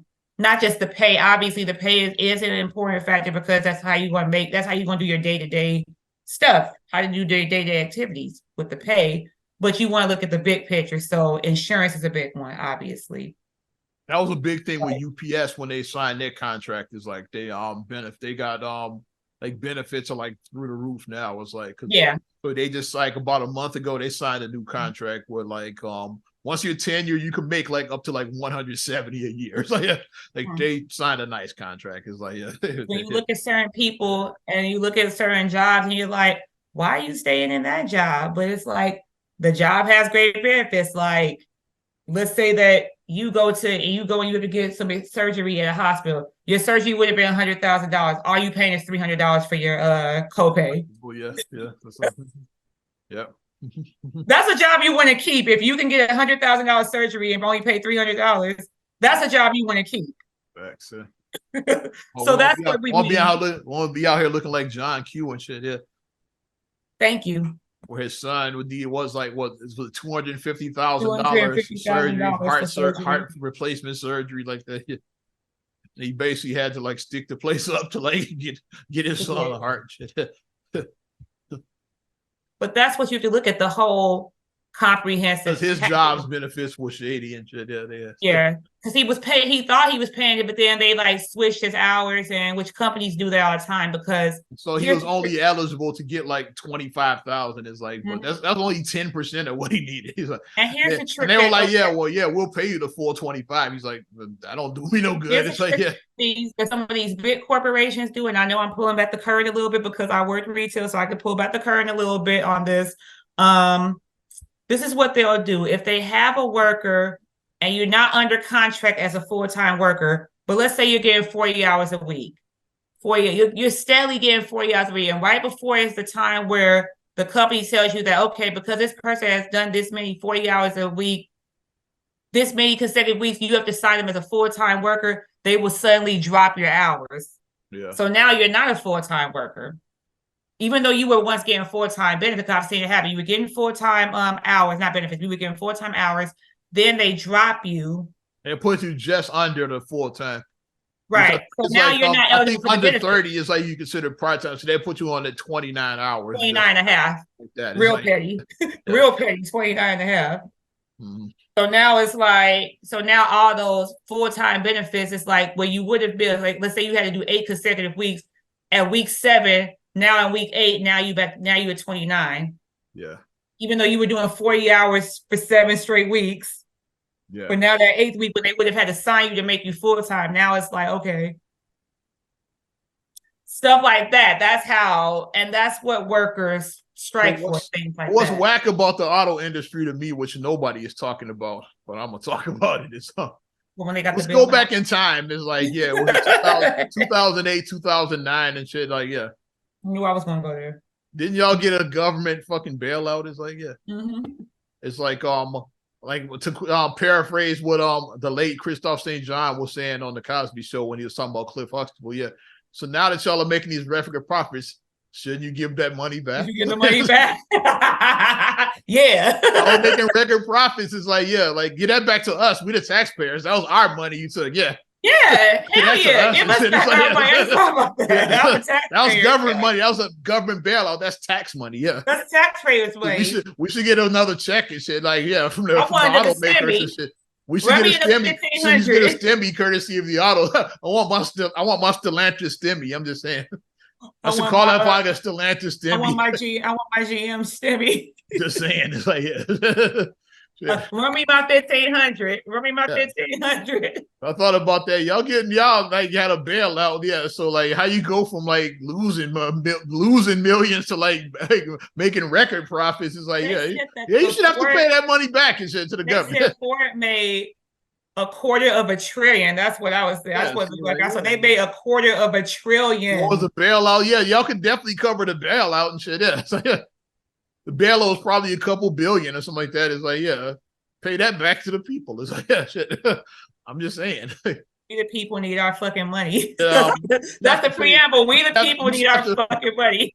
pay. Obviously, the pay is an important factor because that's how you're going to do your day-to-day stuff, how to do day-to-day activities with the pay. But you want to look at the big picture. So insurance is a big one, obviously. That was a big thing with UPS when they signed their contract. Is like they got like benefits are like through the roof now. It's like, so they just like about a month ago they signed a new contract where like once you're tenure, you can make like up to like 170 a year. It's like, they signed a nice contract. It's like, when you look at certain people and you look at certain jobs and you're like, why are you staying in that job? But it's like, the job has great benefits. Like, let's say that you go and you have to get some surgery at a hospital. Your surgery would have been $100,000. All you paying is $300 for your copay. Well, yeah. Yeah. That's a job you want to keep. If you can get $100,000 surgery and only pay $300, that's a job you want to keep. Facts. So that's what we want to be out here looking like John Q and shit. Yeah. Thank you. Where his son was like, what, it was $250,000 surgery, heart replacement surgery, like that. He basically had to like stick the place up to like get his son a heart. But that's what you have to look at, the whole comprehensive. His job's benefits were shady and shit. Yeah, because he thought he was paying it, but then they like switched his hours, and which companies do that all the time, because so he was only eligible to get like 25,000. It's like, but that's only 10% of what he needed. He's like, and here's the trick. And they were like, we'll pay you the full 25. He's like, I don't do me no good. It's like, some of these big corporations do, and I know I'm pulling back the curtain a little bit because I work retail, so I can pull back the curtain a little bit on this. This is what they'll do. If they have a worker and you're not under contract as a full-time worker, but let's say you're getting 40 hours a week. You're steadily getting 40 hours a week. And right before is the time where the company tells you that, okay, because this person has done this many 40 hours a week, this many consecutive weeks, you have to sign them as a full-time worker, they will suddenly drop your hours. Yeah. So now you're not a full-time worker. Even though you were once getting full-time benefits, I've seen it happen. You were getting full-time hours, not benefits. You were getting full-time hours. Then they drop you. They put you just under the full-time. Right. So now you're not eligible for under 30 is like you consider part-time. So they put you on at 29 hours. 29 and a half. that. Real petty. Real petty, 29.5. Mm-hmm. So now it's like, so now all those full-time benefits, it's like where you would have been, like, let's say you had to do 8 consecutive weeks. At week 7, now in week 8, now you're at 29. Yeah. Even though you were doing 40 hours for 7 straight weeks. Yeah. But now that 8th week, when they would have had to sign you to make you full-time, now it's like, okay. Stuff like that. That's how, and that's what workers strike for, things like what's that. What's whack about the auto industry to me, which nobody is talking about, but I'm gonna talk about it, is when they got let's go back in time. It's like, yeah, it was 2008, 2009 and shit. Like, yeah. I knew I was gonna go there. Didn't y'all get a government fucking bailout? It's like, yeah. Mm-hmm. It's like to paraphrase what the late Christophe St. John was saying on the Cosby Show when he was talking about Cliff Huxtable. Yeah. So now that y'all are making these record profits, shouldn't you give that money back? You give the money back. Yeah. Y'all making record profits is like, yeah, like get that back to us. We the taxpayers. That was our money you took. Yeah. Yeah, hell yeah. Give us back our money. That was government money. That was a government bailout. That's tax money. Yeah. That's taxpayers' money. We should get another check and shit. Like, yeah, from the automakers and shit. We should get a stimmy. We should get a stimmy courtesy of the auto. I want my Stellantis stimmy. I'm just saying. I should call that probably a Stellantis stimmy. I want my GM stimmy. Just saying. It's like, yeah. Run me my 1,500. Run me my 1,500. I thought about that. Y'all like you had a bailout, yeah. So like, how you go from like losing millions to like making record profits? Is like, you should have to pay that money back and shit to the government. Ford made $250 billion. That's what I was saying. That's what like. So they made $250 billion. What was the bailout? Yeah, y'all could definitely cover the bailout and shit. Yeah, so, yeah. The bailout was probably a couple billion or something like that. It's like, yeah, pay that back to the people. It's like, yeah, shit. I'm just saying. We the people need our fucking money. That's the preamble. We the people need our fucking money.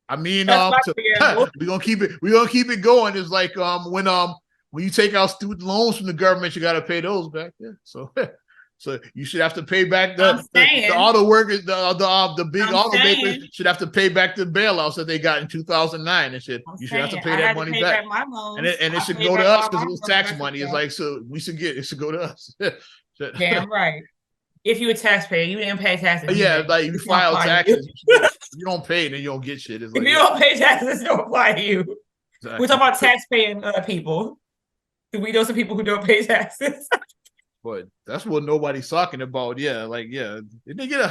I mean, we're gonna keep it going. It's like when you take out student loans from the government, you gotta pay those back. Yeah. So you should have to pay back the auto workers, the big automakers should have to pay back the bailouts that they got in 2009 and shit. You should have to pay that money back. And it should go to us because it was tax money. It's like, so it should go to us. Damn right. If you a taxpayer, you didn't pay taxes. Yeah, like you file taxes. You don't pay, then you don't get shit. It's like, if you don't pay taxes, it don't apply to you. Exactly. We're talking about tax-paying people. Do we know some people who don't pay taxes? But that's what nobody's talking about. Yeah, like, yeah. Did they get a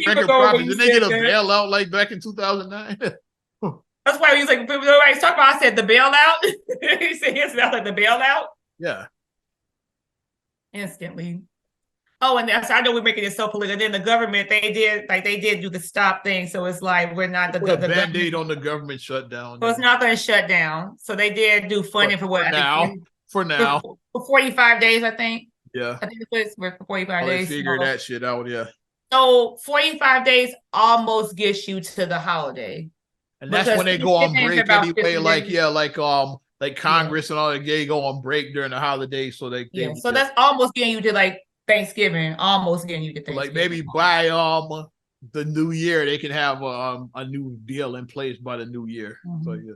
record profit? Did they get a bailout like back in 2009? That's why he was like, nobody's talking about. I said the bailout. He said it's not like the bailout. Yeah. Instantly. Oh, and that's, I know we're making it so political. Then the government, they did do the stop thing. So it's like we're not the Band-Aid on the government shutdown. So it's not going to shut down. So they did do funding for what? For now. For 45 days, I think. Yeah. I think it's for 45 days. Figure that shit out, yeah. So 45 days almost gets you to the holiday. And that's when they go on break anyway. Like Congress and all that, they go on break during the holidays. So so that's almost getting you to like Thanksgiving, almost getting you to Thanksgiving. Like maybe by the new year, they can have a new deal in place by the new year. Mm-hmm. So yeah.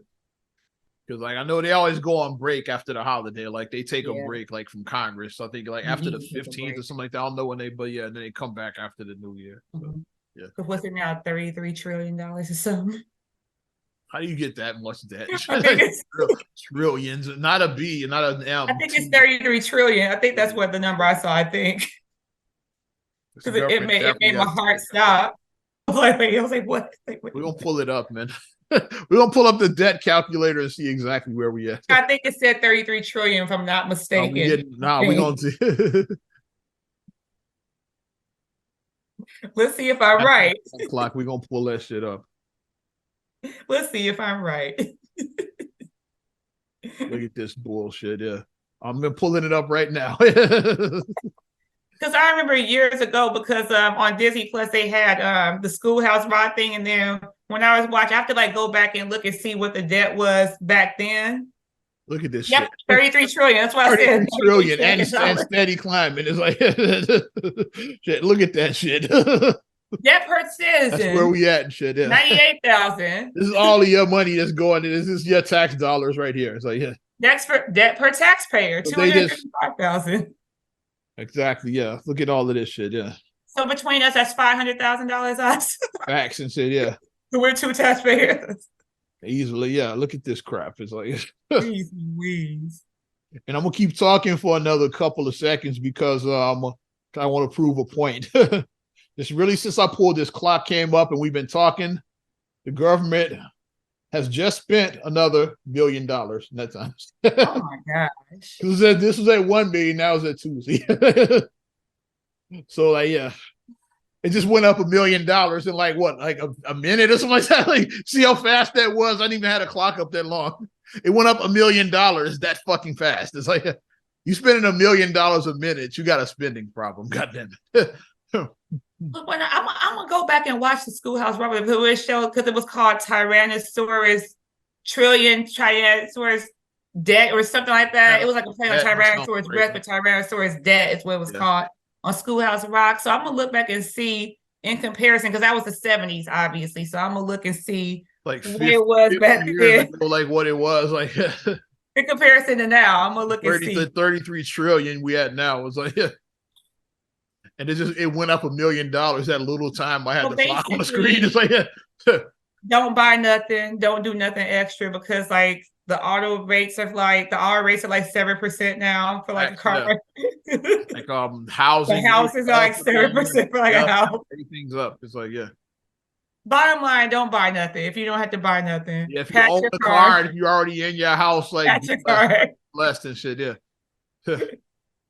Because like I know they always go on break after the holiday, like they take a break like from Congress. So I think like after the 15th or something like that. I don't know when then they come back after the new year. So, yeah. What's it now? $33 trillion or something? How do you get that much debt? Trillions, not a B, not an M. I think it's 33 trillion. I think that's what the number I saw. I think because it made my heart stop. I was like, what? We're gonna pull it up, man. We're gonna pull up the debt calculator and see exactly where we at. I think it said 33 trillion, if I'm not mistaken. We're gonna see. Let's see if I'm right. Clock, we're gonna pull that shit up. Let's see if I'm right. Look at this bullshit. Yeah, I'm pulling it up right now. Because I remember years ago, because on Disney Plus they had the Schoolhouse Rock thing, and then when I was watching, I have to like go back and look and see what the debt was back then. Look at this shit. 33 trillion. That's what I said. Trillion and steady climbing. It's like, shit, look at that shit. Debt per citizen. That's where we at and shit. Yeah. 98,000. This is all of your money that's going. This is your tax dollars right here. It's like, yeah. Debt per taxpayer, So 255,000. Exactly. Yeah. Look at all of this shit. Yeah. So between us, that's $500,000 us. Facts and shit. Yeah. So we're two taxpayers. Easily. Yeah. Look at this crap. It's like, Please, please. And I'm gonna keep talking for another couple of seconds because I want to prove a point. It's really since I pulled this clock came up and we've been talking, the government has just spent another $1 million in that time. Oh my gosh. This was at 1 million, now it's at 2. So like, yeah. It just went up $1 million in like what, like a minute or something like that. Like, see how fast that was? I didn't even have a clock up that long. It went up $1 million that fucking fast. It's like you spending $1 million a minute, you got a spending problem. Goddamn it. When I'm gonna go back and watch the Schoolhouse Robert show because it was called Tyrannosaurus Debt or something like that. Yeah. It was like a play on Tyrannosaurus Rex, but Tyrannosaurus Debt is what it was called on Schoolhouse Rock. So I'm gonna look back and see in comparison because that was the 70s, obviously. So I'm gonna look and see like what it was back then, like what it was like in comparison to now. I'm gonna look and see. 33 trillion we had now was like. And it went up $1 million that little time I had the clock on the screen. It's like, don't buy nothing, don't do nothing extra because like the auto rates are like 7% now for like a car. Yeah. Like housing. The houses are like 7% for like a house. Everything's up. It's like, yeah. Bottom line, don't buy nothing if you don't have to buy nothing. Yeah, if you own the car, if you're already in your house, like your car. Less than shit, yeah.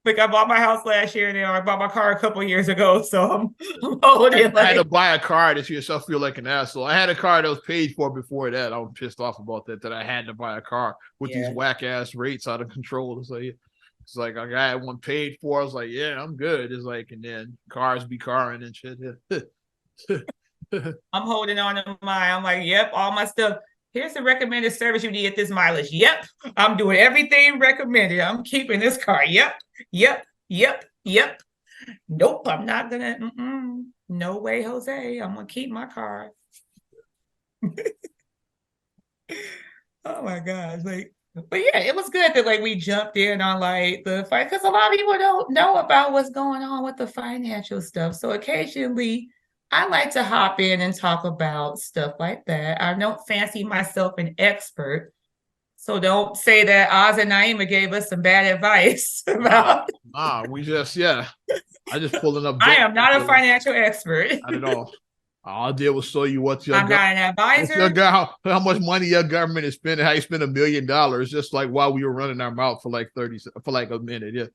Like I bought my house last year, and then I bought my car a couple years ago, so I'm holding it. I had to buy a car this year, so I feel like an asshole. I had a car that was paid for before that. I was pissed off about that I had to buy a car with these whack ass rates out of control. It's like I got one paid for. I was like, yeah, I'm good. It's like, and then cars be carring and shit. I'm holding on to mine. I'm like, yep, all my stuff. Here's the recommended service you need at this mileage. Yep, I'm doing everything recommended. I'm keeping this car. Yep. Nope, I'm not gonna. No way, Jose. I'm gonna keep my car. Oh my gosh, like, but yeah, it was good that like we jumped in on like the fight because a lot of people don't know about what's going on with the financial stuff. So occasionally, I like to hop in and talk about stuff like that. I don't fancy myself an expert. So don't say that Oz and Naima gave us some bad advice about. We just, I just pulling up. I am not a financial expert. Not at all. All I did was show you what I'm not an advisor. How much money your government is spending, how you spend $1 million just like while we were running our mouth for like a minute. Yeah.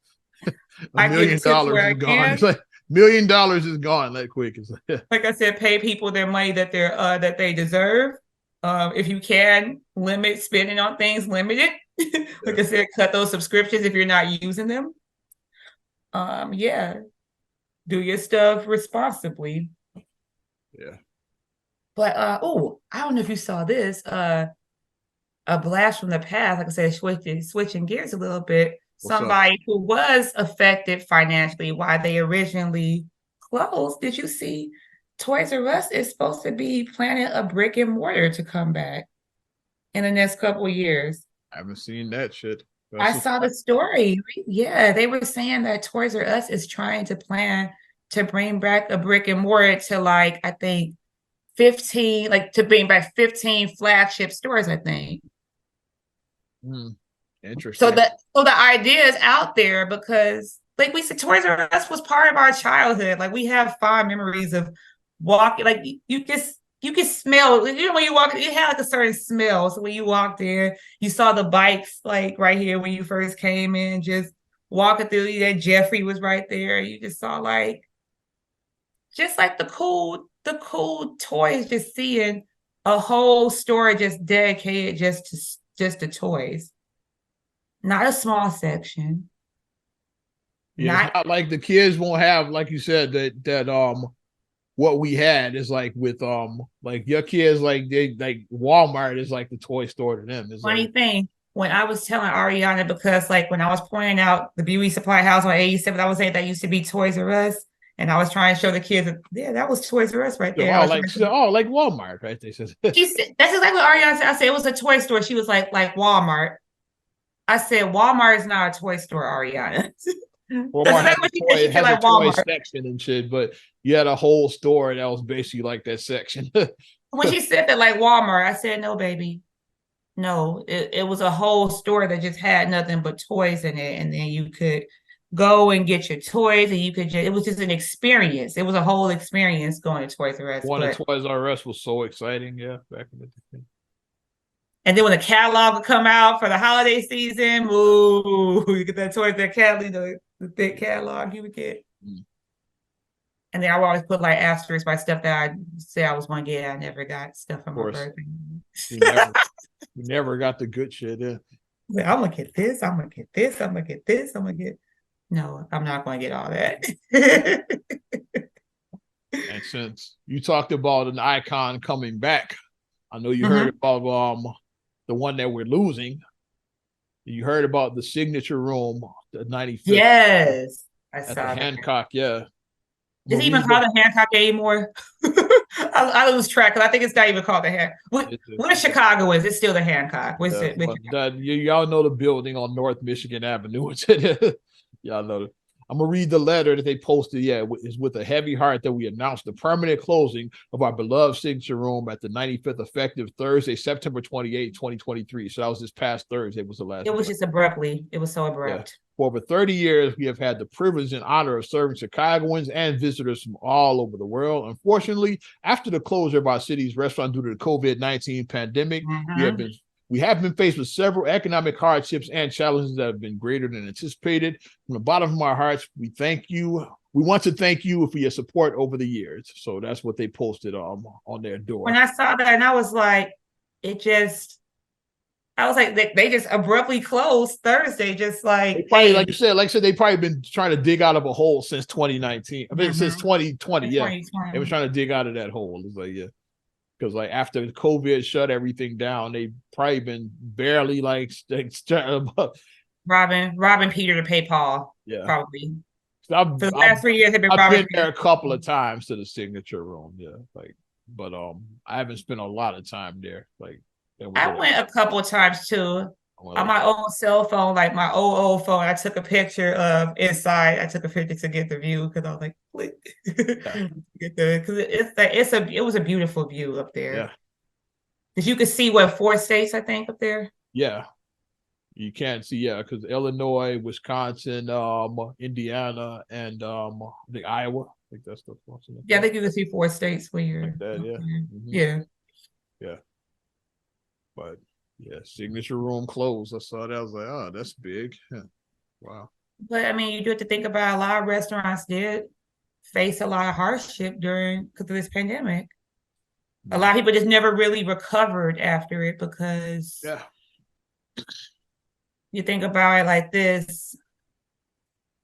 $1 million is gone. It's like $1 million is gone that quick. It's like I said, pay people their money that they deserve. If you can limit spending on things, limit it. Like I said, cut those subscriptions if you're not using them. Do your stuff responsibly. Yeah. But I don't know if you saw this. A blast from the past. Like I said, switching gears a little bit. Somebody who was affected financially why they originally closed. Did you see? Toys R Us is supposed to be planning a brick and mortar to come back in the next couple of years. I haven't seen that shit. I saw the story. Yeah, they were saying that Toys R Us is trying to plan to bring back a brick and mortar to like, I think 15, like to bring back 15 flagship stores, I think. Interesting. So the idea is out there because like we said, Toys R Us was part of our childhood. Like we have fond memories of walking, like you can smell, when you walk, it had like a certain smell. So when you walked in, you saw the bikes like right here when you first came in, just walking through that Jeffrey was right there. You just saw like the cool toys, just seeing a whole store just dedicated just to toys. Not a small section. Yeah, not like the kids won't have, like you said, that what we had is like with like your kids, like they like Walmart is like the toy store to them. It's funny thing, when I was telling Ariana, because like when I was pointing out the beauty supply house on 87th, I was saying that used to be Toys R Us. And I was trying to show the kids that, yeah, that was Toys R Us right there. Like Walmart, right? They said she said, that's exactly what Ariana said. I said it was a toy store. She was like Walmart. I said Walmart is not a toy store, Ariana. Walmart has, it has a toy section and shit, but you had a whole store that was basically like that section. When she said that, like Walmart, I said, no, baby. No, it was a whole store that just had nothing but toys in it. And then you could go and get your toys and you could just, it was just an experience. It was a whole experience going to Toys R Us. Toys R Us was so exciting, yeah, back in the day. And then when the catalog would come out for the holiday season, ooh, you get that Toys, that catalog, the thick catalog you would get. Mm. And then I would always put like asterisks by stuff that I say I was going to get. I never got stuff for my birthday. You never got the good shit. Yeah. I'm going to get this. I'm going to get this. I'm going to get this. I'm going to get. No, I'm not going to get all that. And since you talked about an icon coming back, I know you heard about the one that we're losing. You heard about the signature room, the 95th. Yes, I saw that. Hancock, yeah. Is it even called the Hancock anymore? I lose track because I think it's not even called the Hancock. Where Chicago is, it's still the Hancock. Y'all know the building on North Michigan Avenue. Y'all know. I'm gonna read the letter that they posted. Yeah, it's with a heavy heart that we announced the permanent closing of our beloved signature room at the 95th, effective Thursday, September 28, 2023. So that was this past Thursday. Was the last. It was just abruptly. It was so abrupt. Yeah. For over 30 years, we have had the privilege and honor of serving Chicagoans and visitors from all over the world. Unfortunately, after the closure of our city's restaurant due to the COVID-19 pandemic, we have been faced with several economic hardships and challenges that have been greater than anticipated. From the bottom of our hearts, we thank you. We want to thank you for your support over the years. So that's what they posted on their door. When I saw that, and I was like, they just abruptly closed Thursday, just like they probably, like I said, they probably been trying to dig out of a hole since 2019. I mean, since 2020. Yeah, 2020. They were trying to dig out of that hole. It's like, yeah. Because like after COVID shut everything down, they probably been barely like robbing Peter to pay Paul. Yeah, probably. For the last 3 years, I've been there a couple of times to the signature room. Yeah, but I haven't spent a lot of time there. I went a couple of times too. On my own cell phone, like my old phone, I took a picture of inside. I took a picture to get the view because I was like, click. Because it was a beautiful view up there. Yeah. Because you could see 4 states, I think, up there. Yeah. You can't see, because Illinois, Wisconsin, Indiana, and I think Iowa. I think that's the one. Yeah, I think you can see 4 states where you're. Like that, yeah. Mm-hmm. Yeah. Yeah. But yeah, signature room closed. I saw that. I was like, oh, that's big. Yeah. Wow. But I mean, you do have to think about a lot of restaurants did face a lot of hardship because of this pandemic. A lot of people just never really recovered after it because you think about it like this.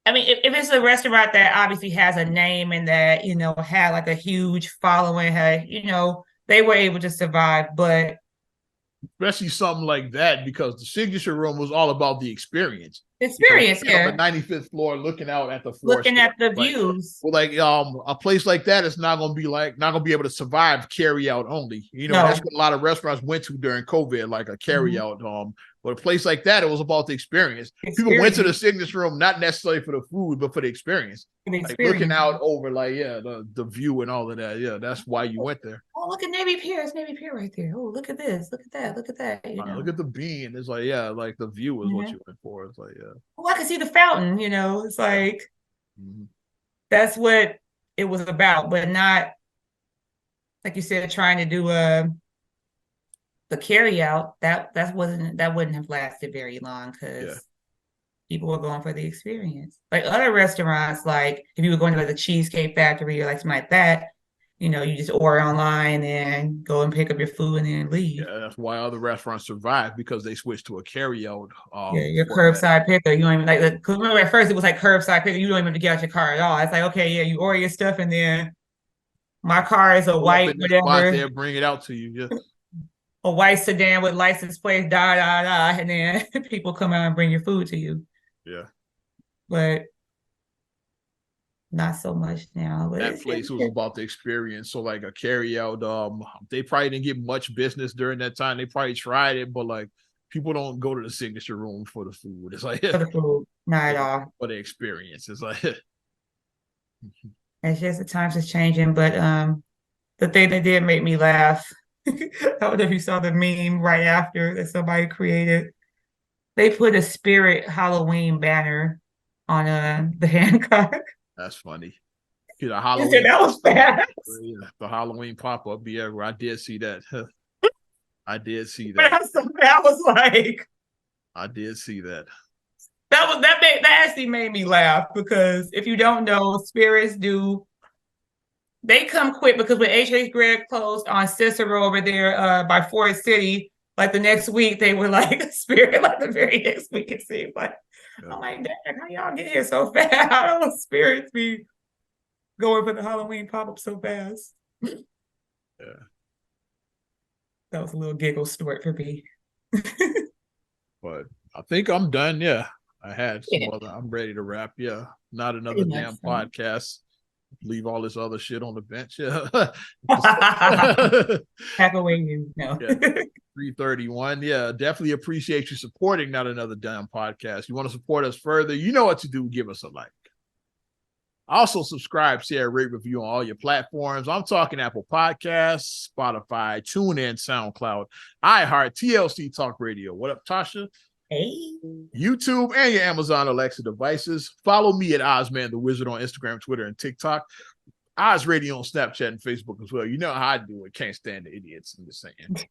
I mean, if it's a restaurant that obviously has a name and that, had like a huge following, they were able to survive, but especially something like that, because the signature room was all about the experience. Yeah. On the 95th floor, looking out at the at the views. Well, a place like that is not going to be able to survive carry out only. That's what a lot of restaurants went to during COVID, like a carry out. But a place like that, it was about the experience. People went to the signature room not necessarily for the food, but for the experience. Like looking out over, the view and all of that. Yeah, that's why you went there. Oh, look at Navy Pier. It's Navy Pier right there. Oh, look at this. Look at that. Look at that. Look at the bean. It's like, like the view is what you went for. It's like, Oh, I can see the fountain. It's like that's what it was about, but not like you said, trying to do the carry out. That wouldn't have lasted very long because people were going for the experience. Like other restaurants, like if you were going to the Cheesecake Factory or like something like that, you just order online and go and pick up your food and then leave. Yeah, that's why other restaurants survive, because they switched to a carry out. Your curbside picker. You don't even because remember at first it was like curbside picker. You don't even have to get out your car at all. It's like, okay, yeah, you order your stuff and then my car is a white whatever. They'll bring it out to you. Yeah. A white sedan with license plate, and then people come out and bring your food to you. Yeah. But not so much now. But that place was about the experience. So like a carry out, they probably didn't get much business during that time. They probably tried it, but like people don't go to the signature room for the food. It's like for the food, not at all. For the experience. It's like it's just the times is changing. But the thing that did make me laugh, I don't know if you saw the meme right after that somebody created. They put a Spirit Halloween banner on the Hancock. That's funny. The Halloween. That was fast. Yeah, the Halloween pop-up. Yeah, I did see that. I did see that. That was like. I did see that. That actually made me laugh because if you don't know, spirits they come quick because when H.H. Gregg closed on Cicero over there by Ford City, like the next week they were like a spirit, like the very next week it seemed like. Yeah. I'm like, dang, how y'all get here so fast? How those spirits be going for the Halloween pop-up so fast? Yeah. That was a little giggle snort for me. But I think I'm done. Yeah. I had some other, I'm ready to wrap. Yeah. Not another damn podcast. Leave all this other shit on the bench. Yeah. Pack away you know. Yeah. 331. Yeah. Definitely appreciate you supporting Not Another Damn Podcast. You want to support us further, you know what to do. Give us a like. Also, subscribe, share, rate, review on all your platforms. I'm talking Apple Podcasts, Spotify, TuneIn, SoundCloud, iHeart, TLC Talk Radio. What up, Tasha? Hey. YouTube and your Amazon Alexa devices. Follow me at Ozman the Wizard on Instagram, Twitter, and TikTok. Oz Radio on Snapchat and Facebook as well. You know how I do it. Can't stand the idiots. I'm just saying.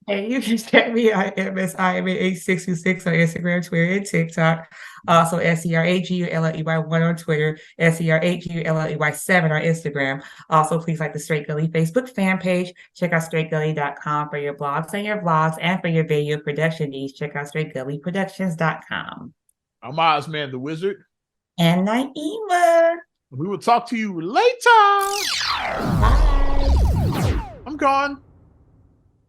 Hey, you can check me out MSIMA8626 on Instagram, Twitter, and TikTok. Also, SERAGULLEY1 on Twitter, SERAGULLEY7 on Instagram. Also, please like the Straight Gully Facebook fan page. Check out straightgully.com for your blogs and your vlogs, and for your video production needs, check out straightgullyproductions.com. I'm Ozman the Wizard. And Naima. We will talk to you later. Bye. I'm gone.